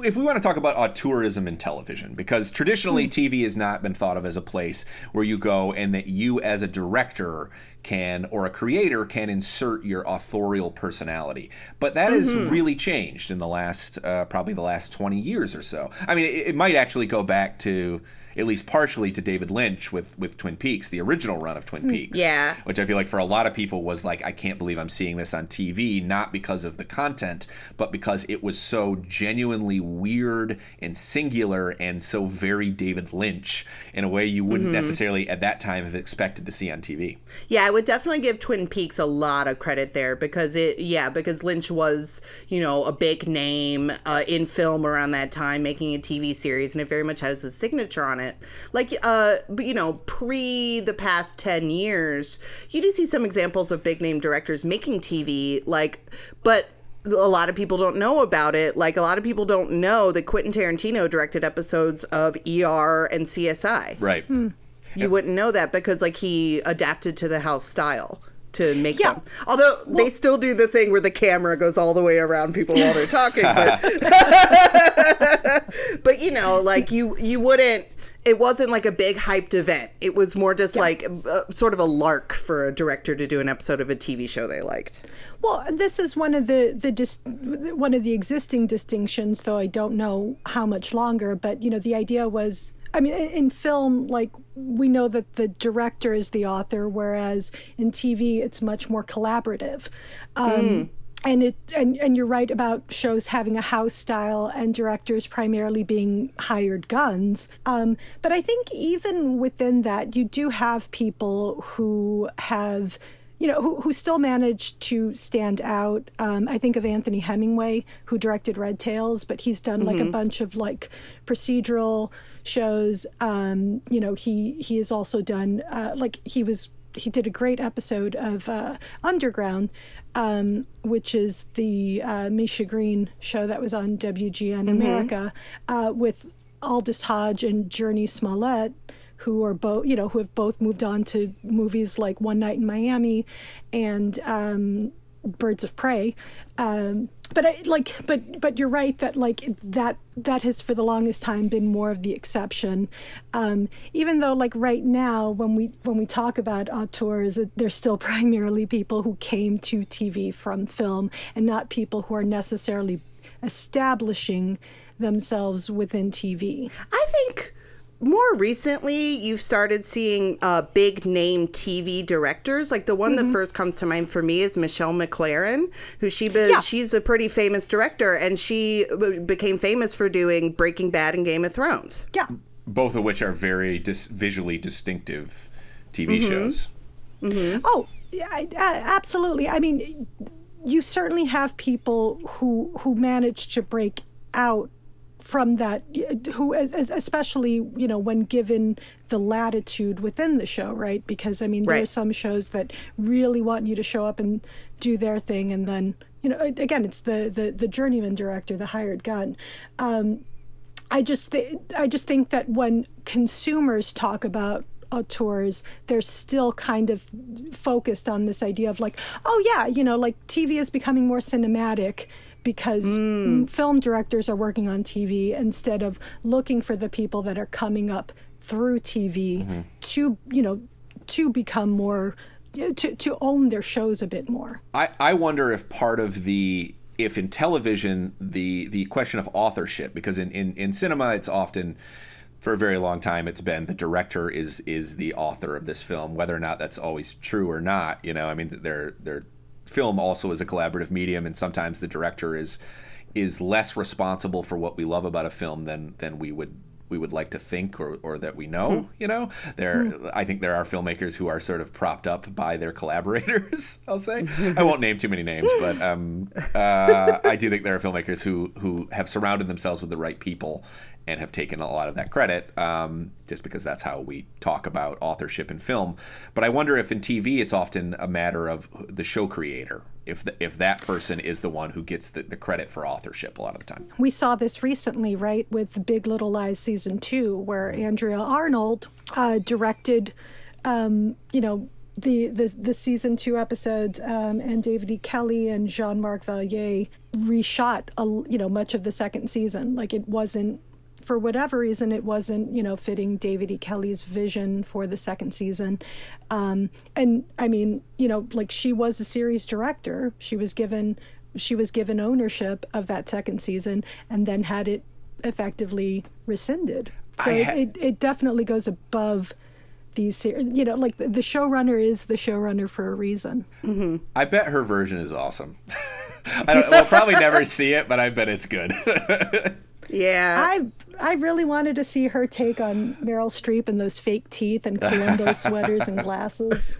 if we want to talk about auteurism in television, because traditionally TV has not been thought of as a place where you go and that you as a director or a creator can insert your authorial personality. But that has really changed in the last, probably the last 20 years or so. I mean, it might actually go back to, at least partially, to David Lynch with Twin Peaks, the original run of Twin Peaks. Yeah. Which I feel like for a lot of people was like, I can't believe I'm seeing this on TV, not because of the content, but because it was so genuinely weird and singular and so very David Lynch in a way you wouldn't necessarily at that time have expected to see on TV. Yeah, I would definitely give Twin Peaks a lot of credit there because Lynch was, a big name in film around that time, making a TV series, and it very much has a signature on it. Pre the past 10 years, you do see some examples of big name directors making TV, but a lot of people don't know about it. Like, a lot of people don't know that Quentin Tarantino directed episodes of ER and CSI. Right. You wouldn't know that because, he adapted to the house style to make them. Although they still do the thing where the camera goes all the way around people while they're talking. But you wouldn't. It wasn't like a big hyped event. It was more just sort of a lark for a director to do an episode of a TV show they liked. Well, this is one of the existing distinctions, though I don't know how much longer. But the idea was, I mean, in film, we know that the director is the author, whereas in TV it's much more collaborative. And you're right about shows having a house style and directors primarily being hired guns. But I think even within that, you do have people who have, who still manage to stand out. I think of Anthony Hemingway, who directed Red Tails, but he's done a bunch of procedural shows. He has also done he did a great episode of Underground, which is the Misha Green show that was on WGN America, with Aldous Hodge and Jurnee Smollett, who are both, who have both moved on to movies like One Night in Miami and Birds of Prey. But you're right that that has for the longest time been more of the exception. Even though right now when we talk about auteurs, they're still primarily people who came to TV from film and not people who are necessarily establishing themselves within TV. I think more recently, you've started seeing big name TV directors. The one that first comes to mind for me is Michelle Mclaren, who she's a pretty famous director, and she became famous for doing Breaking Bad and Game of Thrones. Yeah. Both of which are very visually distinctive TV shows. Oh, absolutely. I mean, you certainly have people who manage to break out from that, who especially when given the latitude within the show, right? Because there are some shows that really want you to show up and do their thing, and then again, it's the journeyman director, the hired gun. I just think that when consumers talk about auteurs, they're still kind of focused on this idea of TV is becoming more cinematic, because film directors are working on TV instead of looking for the people that are coming up through TV to become more, to own their shows a bit more. I wonder if part of if in television, the question of authorship, because in cinema, it's often, for a very long time, it's been the director is the author of this film, whether or not that's always true or not. I mean, their film also is a collaborative medium, and sometimes the director is less responsible for what we love about a film than we would like to think or that we know. I think there are filmmakers who are sort of propped up by their collaborators. I'll say I won't name too many names, but I do think there are filmmakers who have surrounded themselves with the right people and have taken a lot of that credit, just because that's how we talk about authorship in film. But I wonder if in TV it's often a matter of the show creator, if that person is the one who gets the credit for authorship a lot of the time. We saw this recently, right, with Big Little Lies Season 2, where Andrea Arnold directed, the Season 2 episodes, and David E. Kelley and Jean-Marc Vallier reshot, much of the second season. Like, it wasn't, for whatever reason, it wasn't, fitting David E. Kelley's vision for the second season. And I mean, she was a series director. She was given ownership of that second season and then had it effectively rescinded. So it definitely goes above these, the showrunner is the showrunner for a reason. Mm-hmm. I bet her version is awesome. We'll probably never see it, but I bet it's good. Yeah. I really wanted to see her take on Meryl Streep and those fake teeth and Columbo sweaters and glasses.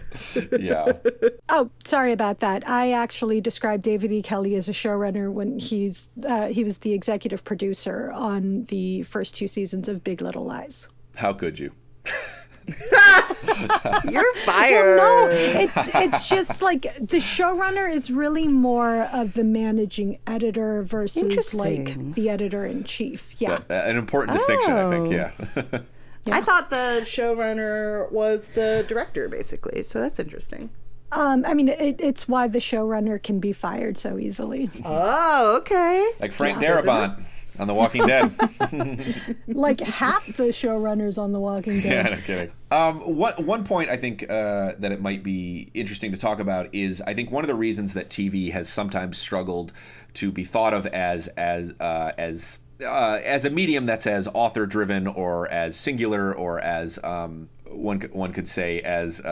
Yeah. Oh, sorry about that. I actually described David E. Kelley as a showrunner when he was the executive producer on the first 2 seasons of Big Little Lies. How could you? You're fired. Well, no, it's just like the showrunner is really more of the managing editor versus like the editor-in-chief. Yeah. An important distinction, I think, yeah. I thought the showrunner was the director, basically, so that's interesting. I mean, it's why the showrunner can be fired so easily. Oh, okay. Like Frank Darabont on The Walking Dead. Like half the showrunners on The Walking Dead. Yeah, no kidding. One point I think that it might be interesting to talk about is I think one of the reasons that TV has sometimes struggled to be thought of as a medium that's as author-driven or as singular or as one could say as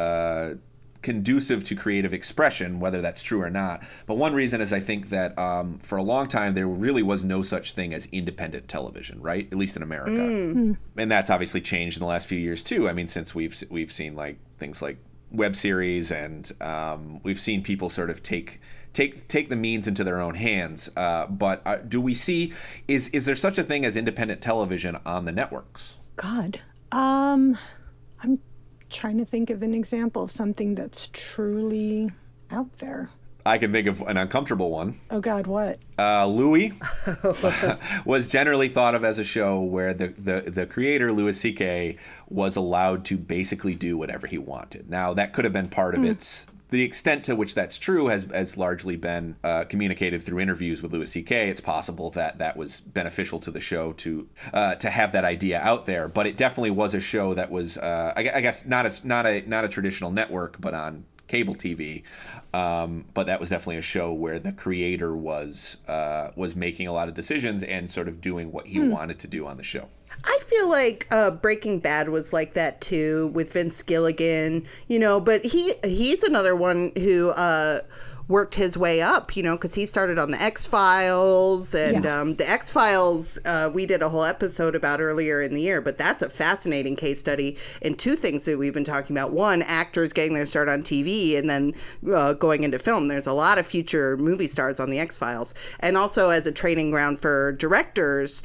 conducive to creative expression, whether that's true or not. But one reason is I think that for a long time there really was no such thing as independent television, right? At least in America. And that's obviously changed in the last few years too. I mean, since we've seen like things like web series and we've seen people sort of take the means into their own hands. But do we see, is there such a thing as independent television on the networks? God, I'm trying to think of an example of something that's truly out there. I can think of an uncomfortable one. Oh God, what? Louis was generally thought of as a show where the creator, Louis C.K., was allowed to basically do whatever he wanted. Now, that could have been part of its... The extent to which that's true has largely been communicated through interviews with Louis C.K. It's possible that was beneficial to the show to have that idea out there, but it definitely was a show that was, I guess, not a traditional network, but on cable TV. But that was definitely a show where the creator was making a lot of decisions and sort of doing what he wanted to do on the show. I feel like Breaking Bad was like that too with Vince Gilligan, but he's another one who worked his way up, because he started on the X-Files and the X-Files we did a whole episode about earlier in the year, but that's a fascinating case study in 2 things that we've been talking about. One, actors getting their start on TV and then going into film. There's a lot of future movie stars on the X-Files, and also as a training ground for directors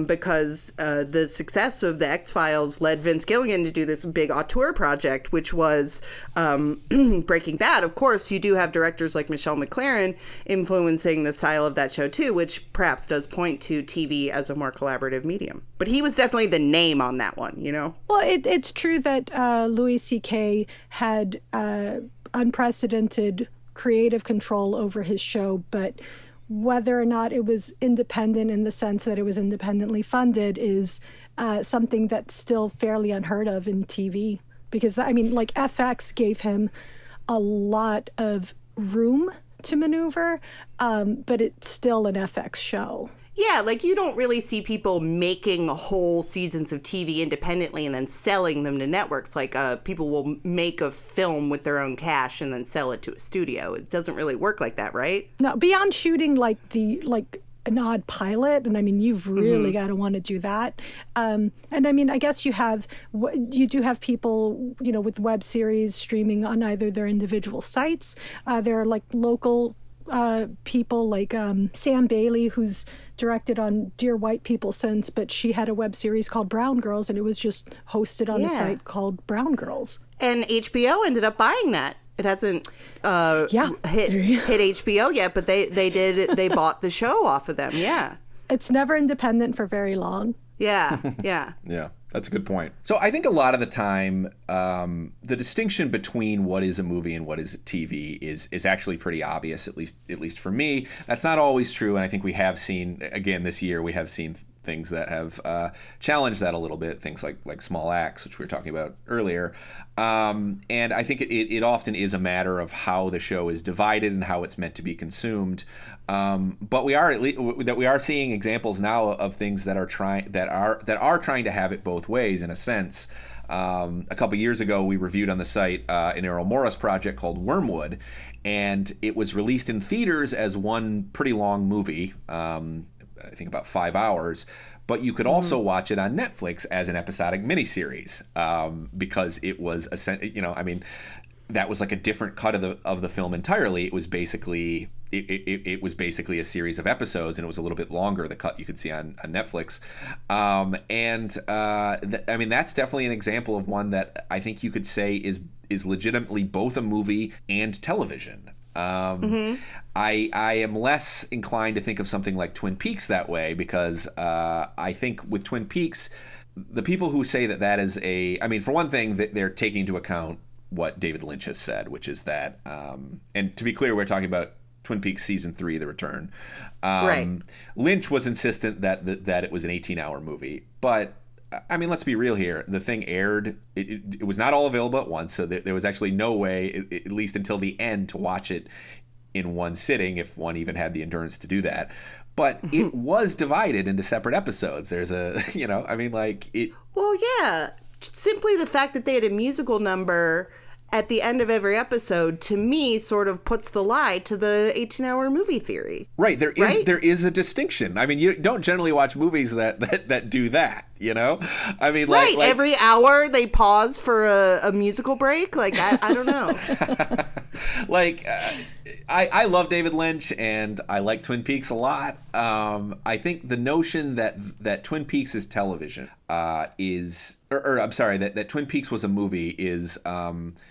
because the success of the X-Files led Vince Gilligan to do this big auteur project, which was Breaking Bad. Of course, you do have directors like Michelle Mclaren influencing the style of that show too, which perhaps does point to TV as a more collaborative medium. But he was definitely the name on that one, Well, it's true that Louis C.K. had unprecedented creative control over his show, but whether or not it was independent in the sense that it was independently funded is something that's still fairly unheard of in TV. Because, I mean, like FX gave him a lot of room to maneuver, but it's still an FX show. Yeah, like you don't really see people making whole seasons of TV independently and then selling them to networks. Like people will make a film with their own cash and then sell it to a studio. It doesn't really work like that, right? No, beyond shooting like an odd pilot, and I mean you've really got to want to do that. And I mean I guess you do have people, you know, with web series streaming on either their individual sites. There are like local people like Sam Bailey, who's directed on Dear White People since, but she had a web series called Brown Girls, and it was just hosted on a site called Brown Girls. And HBO ended up buying that. It hasn't hit HBO yet, but they bought the show off of them. Yeah. It's never independent for very long. Yeah. Yeah, that's a good point. So I think a lot of the time, the distinction between what is a movie and what is TV is actually pretty obvious, at least for me. That's not always true, and I think we have seen, again this year, we have seen things that have challenged that a little bit, things like Small Axe, which we were talking about earlier. And I think it often is a matter of how the show is divided and how it's meant to be consumed. But we are seeing examples now of things that are trying to have it both ways in a sense. A couple years ago, we reviewed on the site an Errol Morris project called Wormwood, and it was released in theaters as one pretty long movie. I think about 5 hours, but you could also watch it on Netflix as an episodic miniseries because it was that was like a different cut of the film entirely. It was basically it was basically a series of episodes, and it was a little bit longer, the cut you could see on Netflix. I mean that's definitely an example of one that I think you could say is legitimately both a movie and television. I am less inclined to think of something like Twin Peaks that way because I think with Twin Peaks, the people who say that is for one thing, that they're taking into account what David Lynch has said, which is that, and to be clear, we're talking about Twin Peaks Season 3, The Return. Right. Lynch was insistent that it was an 18-hour movie, but I mean, let's be real here. The thing aired, it was not all available at once, so there was actually no way, at least until the end, to watch it in one sitting, if one even had the endurance to do that. But it was divided into separate episodes. There's Well, yeah. Simply the fact that they had a musical number at the end of every episode, to me, sort of puts the lie to the 18-hour movie theory. Right. There is a distinction. I mean, you don't generally watch movies that do that, you know? I mean, like every hour they pause for a musical break. Like, I don't know. I love David Lynch, and I like Twin Peaks a lot. I think the notion that Twin Peaks is television that Twin Peaks was a movie is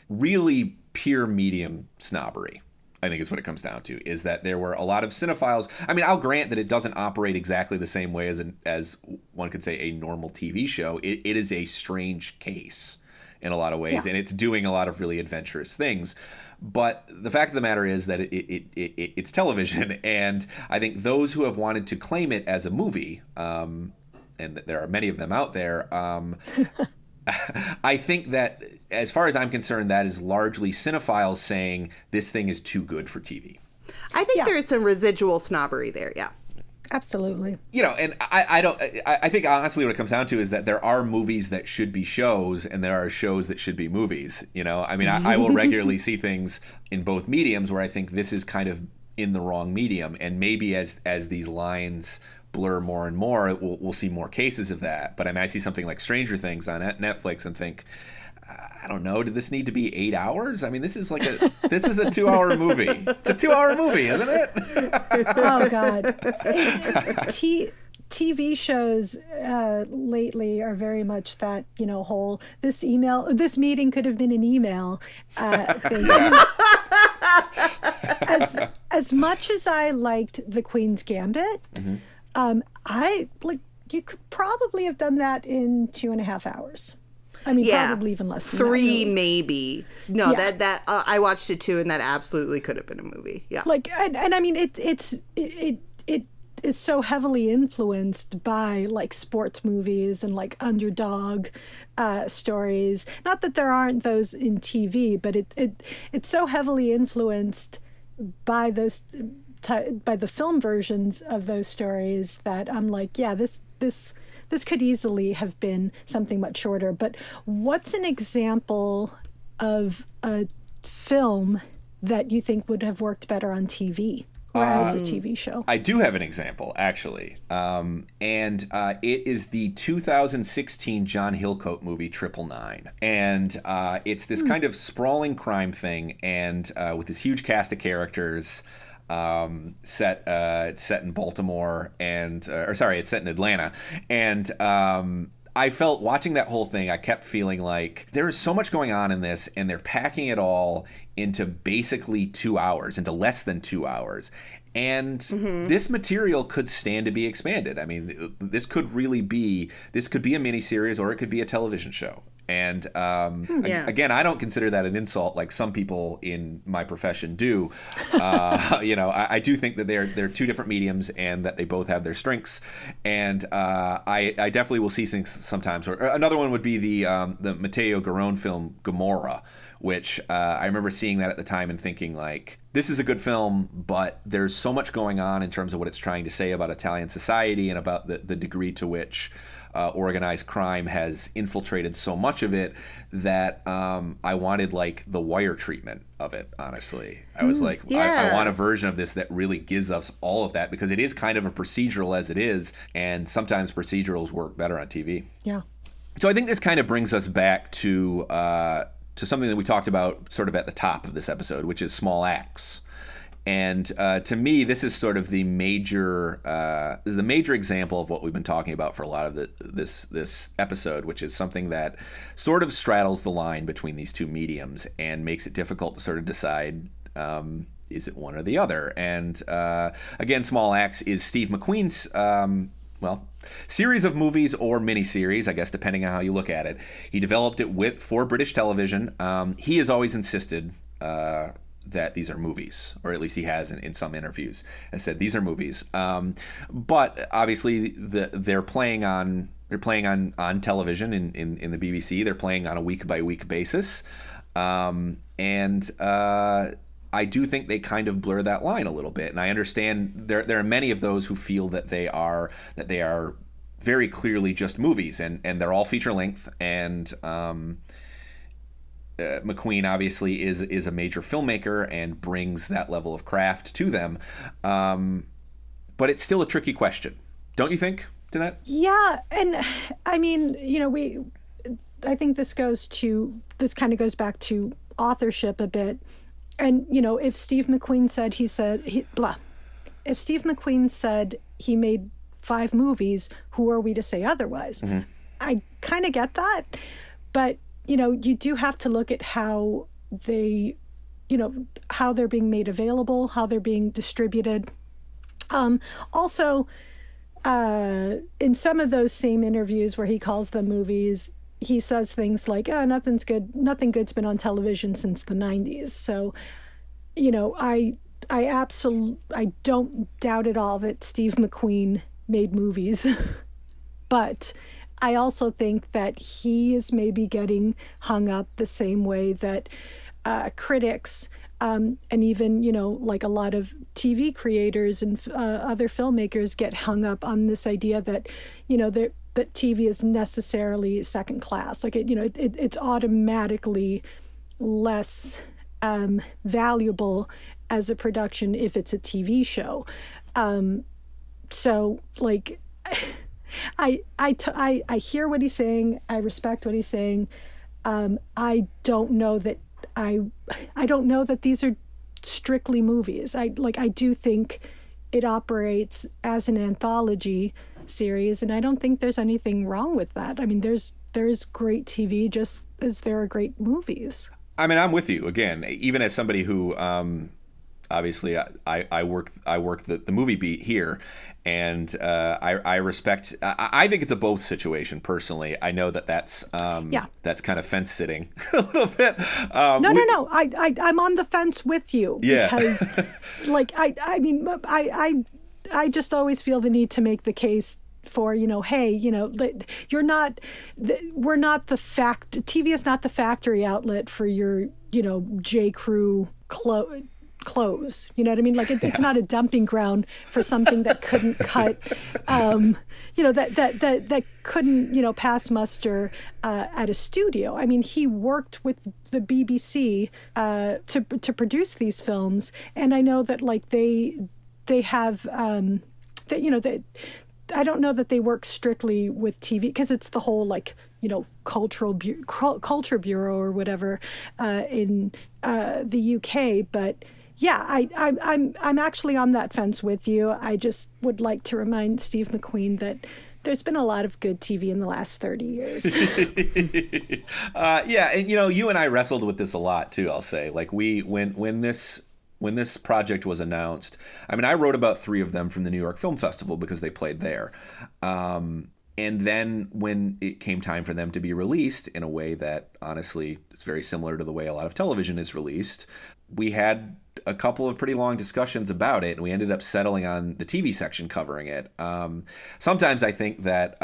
really pure medium snobbery. I think is what it comes down to, is that there were a lot of cinephiles. I mean, I'll grant that it doesn't operate exactly the same way as one could say a normal TV show. It is a strange case in a lot of ways, and it's doing a lot of really adventurous things. But the fact of the matter is that it's television, and I think those who have wanted to claim it as a movie, and there are many of them out there, I think that, as far as I'm concerned, that is largely cinephiles saying this thing is too good for TV. I think there is some residual snobbery there, yeah. Absolutely. You know, and I think honestly what it comes down to is that there are movies that should be shows and there are shows that should be movies. You know, I mean, I will regularly see things in both mediums where I think this is kind of in the wrong medium. And maybe as these lines blur more and more, we'll see more cases of that. But I mean, I see something like Stranger Things on Netflix and think, I don't know, did this need to be 8 hours? I mean, this is a 2-hour movie. It's a 2-hour movie, isn't it? Oh, God. TV shows lately are very much that, you know, whole, this meeting could have been an email thing. As much as I liked The Queen's Gambit, you could probably have done that in 2.5 hours. I mean, Yeah. probably even less than 3 that, really. maybe. No, Yeah. that I watched it too, and that absolutely could have been a movie. Yeah. Like, and I mean, it is so heavily influenced by like sports movies and like underdog stories. Not that there aren't those in TV, but it's so heavily influenced by those by the film versions of those stories that I'm like, yeah, this could easily have been something much shorter. But what's an example of a film that you think would have worked better on TV or as a TV show? I do have an example, actually. And it is the 2016 John Hillcoat movie, 999. And it's this kind of sprawling crime thing, and with this huge cast of characters. It's set in Baltimore, it's set in Atlanta, and I felt watching that whole thing, I kept feeling like there is so much going on in this, and they're packing it all into basically 2 hours, into less than 2 hours. And this material could stand to be expanded. I mean, this could be a miniseries, or it could be a television show. And again, I don't consider that an insult like some people in my profession do. I do think that they're two different mediums, and that they both have their strengths. And I definitely will see things sometimes. Or another one would be the Matteo Garrone film Gomorrah, which I remember seeing that at the time and thinking like, this is a good film, but there's so much going on in terms of what it's trying to say about Italian society and about the degree to which organized crime has infiltrated so much of it that I wanted like the Wire treatment of it, honestly. I was like, I want a version of this that really gives us all of that, because it is kind of a procedural as it is, and sometimes procedurals work better on TV. Yeah. So I think this kind of brings us back to something that we talked about sort of at the top of this episode, which is small acts. And to me, this is sort of the major example of what we've been talking about for a lot of this episode, which is something that sort of straddles the line between these two mediums and makes it difficult to sort of decide, is it one or the other? And again, Small Axe is Steve McQueen's series of movies or miniseries, I guess, depending on how you look at it. He developed it for British television. He has always insisted that these are movies, or at least he has in some interviews, and said these are movies. But obviously, they're playing on television in the BBC. They're playing on a week by week basis, and I do think they kind of blur that line a little bit. And I understand there are many of those who feel that they are very clearly just movies, and they're all feature length, and McQueen obviously is a major filmmaker and brings that level of craft to them. But it's still a tricky question, don't you think, Danette? Yeah, and I mean, I think this kind of goes back to authorship a bit. And if Steve McQueen said he made 5 movies, who are we to say otherwise? Mm-hmm. I kind of get that, but you do have to look at how they're being made available, how they're being distributed. Also, in some of those same interviews where he calls them movies, he says things like, nothing good's been on television since the 90s. So, I don't doubt at all that Steve McQueen made movies, but I also think that he is maybe getting hung up the same way that critics and even, like a lot of TV creators and other filmmakers get hung up on this idea that, that TV is necessarily second class. Like, it's automatically less valuable as a production if it's a TV show. So, like, I hear what he's saying. I respect what he's saying. I don't know that these are strictly movies. I do think it operates as an anthology series, and I don't think there's anything wrong with that. I mean, there's great TV just as there are great movies. I mean, I'm with you again, even as somebody who obviously I work the movie beat here, and I respect. I think it's a both situation personally. I know that's kind of fence sitting a little bit. No. I'm on the fence with you because, like, I mean, I just always feel the need to make the case for, hey, we're not the TV is not the factory outlet for your, J. Crew clothes. You know what I mean? Like it's not a dumping ground for something that couldn't cut, that couldn't, pass muster at a studio. I mean, he worked with the BBC to produce these films, and I know that like they have I don't know that they work strictly with TV because it's the whole culture bureau or whatever in the UK. But yeah, I'm actually on that fence with you. I just would like to remind Steve McQueen that there's been a lot of good TV in the last 30 years. Yeah, and you and I wrestled with this a lot too. I'll say, like when this project was announced, I mean, I wrote about 3 of them from the New York Film Festival because they played there. And then when it came time for them to be released in a way that honestly is very similar to the way a lot of television is released, we had a couple of pretty long discussions about it, and we ended up settling on the TV section covering it. Sometimes I think that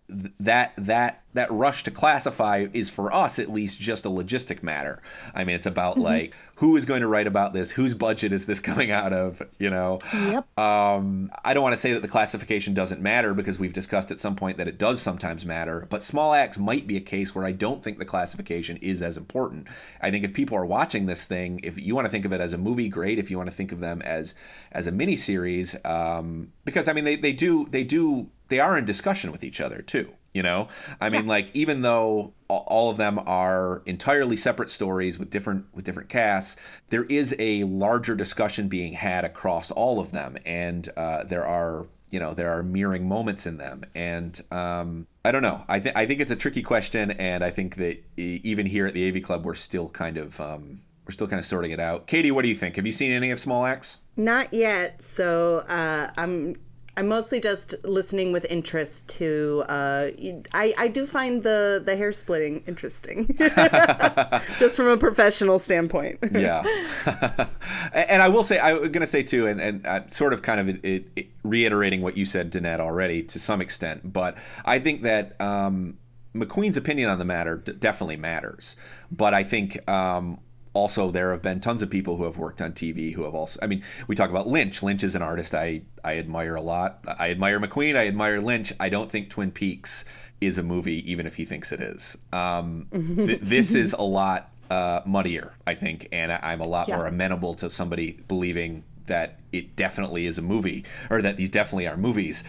that rush to classify is, for us at least, just a logistic matter. I mean, it's about like who is going to write about this, whose budget is this coming out of, Yep. I don't want to say that the classification doesn't matter, because we've discussed at some point that it does sometimes matter, but small acts might be a case where I don't think the classification is as important. I think if people are watching this thing, if you want to think of it as a movie, great. If you want to think of them as a miniseries, because I mean they are in discussion with each other too. I mean, like, even though all of them are entirely separate stories with different casts, there is a larger discussion being had across all of them, and there are mirroring moments in them. And I don't know. I think it's a tricky question, and I think that even here at the AV Club, we're still kind of sorting it out. Katie, what do you think? Have you seen any of Small Axe? Not yet. So I'm mostly just listening with interest to. I do find the hair splitting interesting, just from a professional standpoint. Yeah, and I will say, I'm going to say too, and sort of kind of it reiterating what you said, Danette, already to some extent, but I think that McQueen's opinion on the matter definitely matters. But I think also there have been tons of people who have worked on TV who have also, I mean, we talk about Lynch. Lynch is an artist I admire a lot. I admire McQueen. I admire Lynch. I don't think Twin Peaks is a movie, even if he thinks it is. This is a lot muddier, I think, and I'm a lot more amenable to somebody believing that it definitely is a movie, or that these definitely are movies.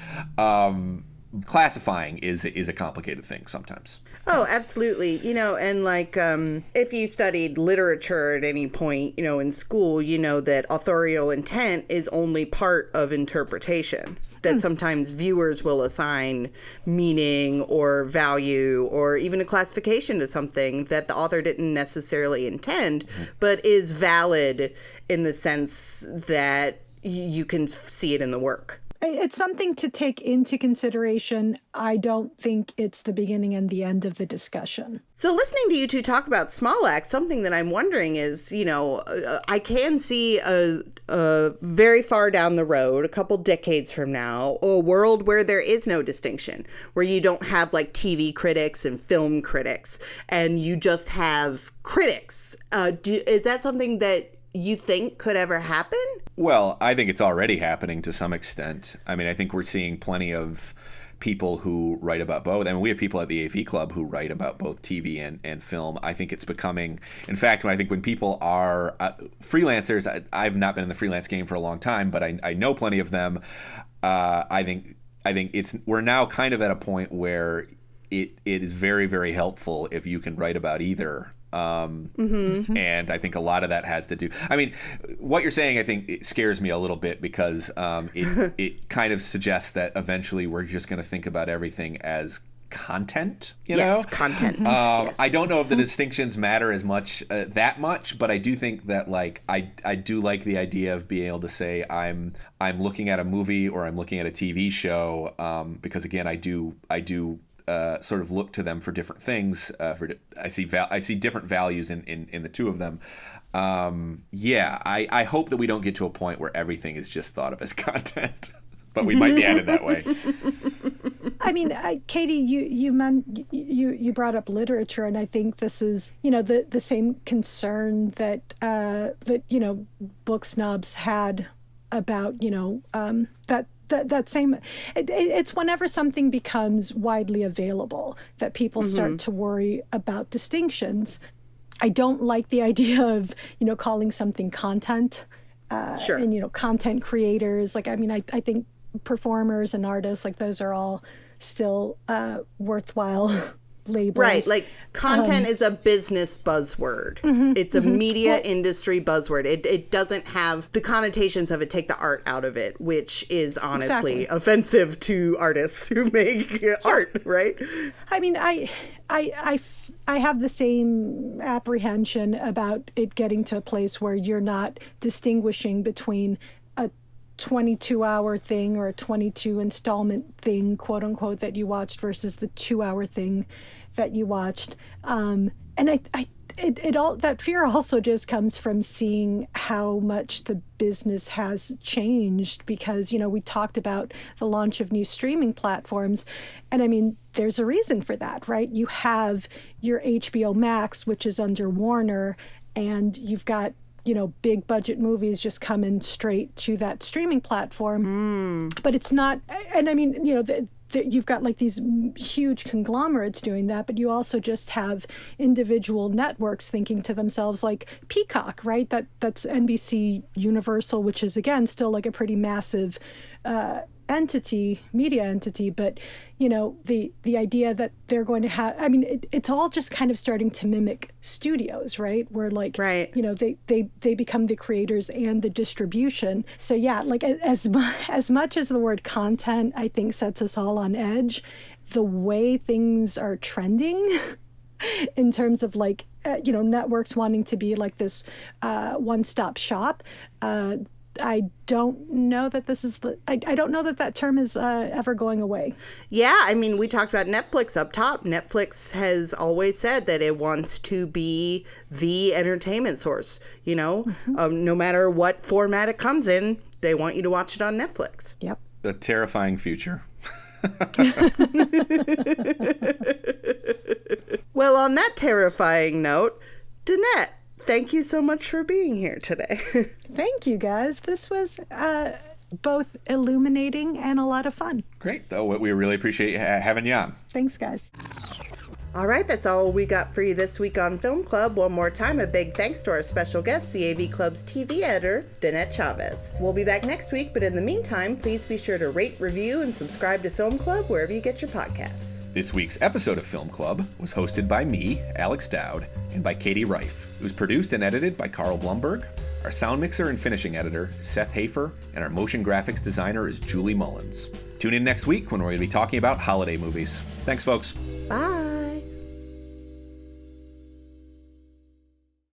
Classifying is a complicated thing sometimes. Oh, absolutely. And like if you studied literature at any point, in school, that authorial intent is only part of interpretation. That sometimes viewers will assign meaning or value or even a classification to something that the author didn't necessarily intend, but is valid in the sense that you can see it in the work. It's something to take into consideration. I don't think it's the beginning and the end of the discussion. So listening to you two talk about small acts, something that I'm wondering is, I can see a very far down the road, a couple decades from now, a world where there is no distinction, where you don't have like TV critics and film critics, and you just have critics. Is that something that you think could ever happen? Well, I think it's already happening to some extent. I mean, I think we're seeing plenty of people who write about both. I mean, we have people at the AV Club who write about both TV and film. I think it's becoming, in fact, when people are freelancers, I've not been in the freelance game for a long time, but I know plenty of them. I think we're now kind of at a point where it is very, very helpful if you can write about either. And I think a lot of that has to do, I mean, what you're saying, I think it scares me a little bit, because it kind of suggests that eventually we're just going to think about everything as content, yes, content. Yes. I don't know if the distinctions matter as much, that much, but I do think that like I do like the idea of being able to say I'm looking at a movie or I'm looking at a TV show, because again I do sort of look to them for different things. I see different values in the two of them. I hope that we don't get to a point where everything is just thought of as content. But we might be headed that way. I mean, Katie, you brought up literature, and I think this is, the same concern that book snobs had about, that same. It's whenever something becomes widely available that people start to worry about distinctions. I don't like the idea of calling something content. Sure. And content creators. Like, I mean, I think performers and artists, like, those are all still worthwhile labels. Right, like content is a business buzzword. It's a media industry buzzword. It doesn't have the connotations of it, take the art out of it, which is honestly offensive to artists who make art, right? I mean, I have the same apprehension about it getting to a place where you're not distinguishing between a 22-hour thing or a 22 installment thing, quote unquote, that you watched versus the 2-hour thing that you watched. And that fear also just comes from seeing how much the business has changed, because, we talked about the launch of new streaming platforms. And I mean, there's a reason for that, right? You have your HBO Max, which is under Warner, and you've got big budget movies just coming straight to that streaming platform. But it's not, and I mean, you've got like these huge conglomerates doing that, but you also just have individual networks thinking to themselves, like Peacock, right? That's NBC Universal, which is again still like a pretty massive media entity, but the idea that they're going to have, I mean, it's all just kind of starting to mimic studios, right? Where like, right. They become the creators and the distribution. So yeah, like as much as the word content, I think, sets us all on edge, the way things are trending in terms of like, networks wanting to be like this one-stop shop, I don't know that I don't know that term is ever going away. Yeah, I mean, we talked about Netflix up top. Netflix has always said that it wants to be the entertainment source. No matter what format it comes in, they want you to watch it on Netflix. Yep. A terrifying future. Well, on that terrifying note, Danette, thank you so much for being here today. Thank you, guys. This was both illuminating and a lot of fun. Great. Though we really appreciate having you on. Thanks, guys. All right, that's all we got for you this week on Film Club. One more time, a big thanks to our special guest, the AV Club's TV editor, Danette Chavez. We'll be back next week, but in the meantime, please be sure to rate, review, and subscribe to Film Club wherever you get your podcasts. This week's episode of Film Club was hosted by me, Alex Dowd, and by Katie Rife. It was produced and edited by Carl Blumberg. Our sound mixer and finishing editor is Seth Hafer, and our motion graphics designer is Julie Mullins. Tune in next week when we're going to be talking about holiday movies. Thanks, folks. Bye.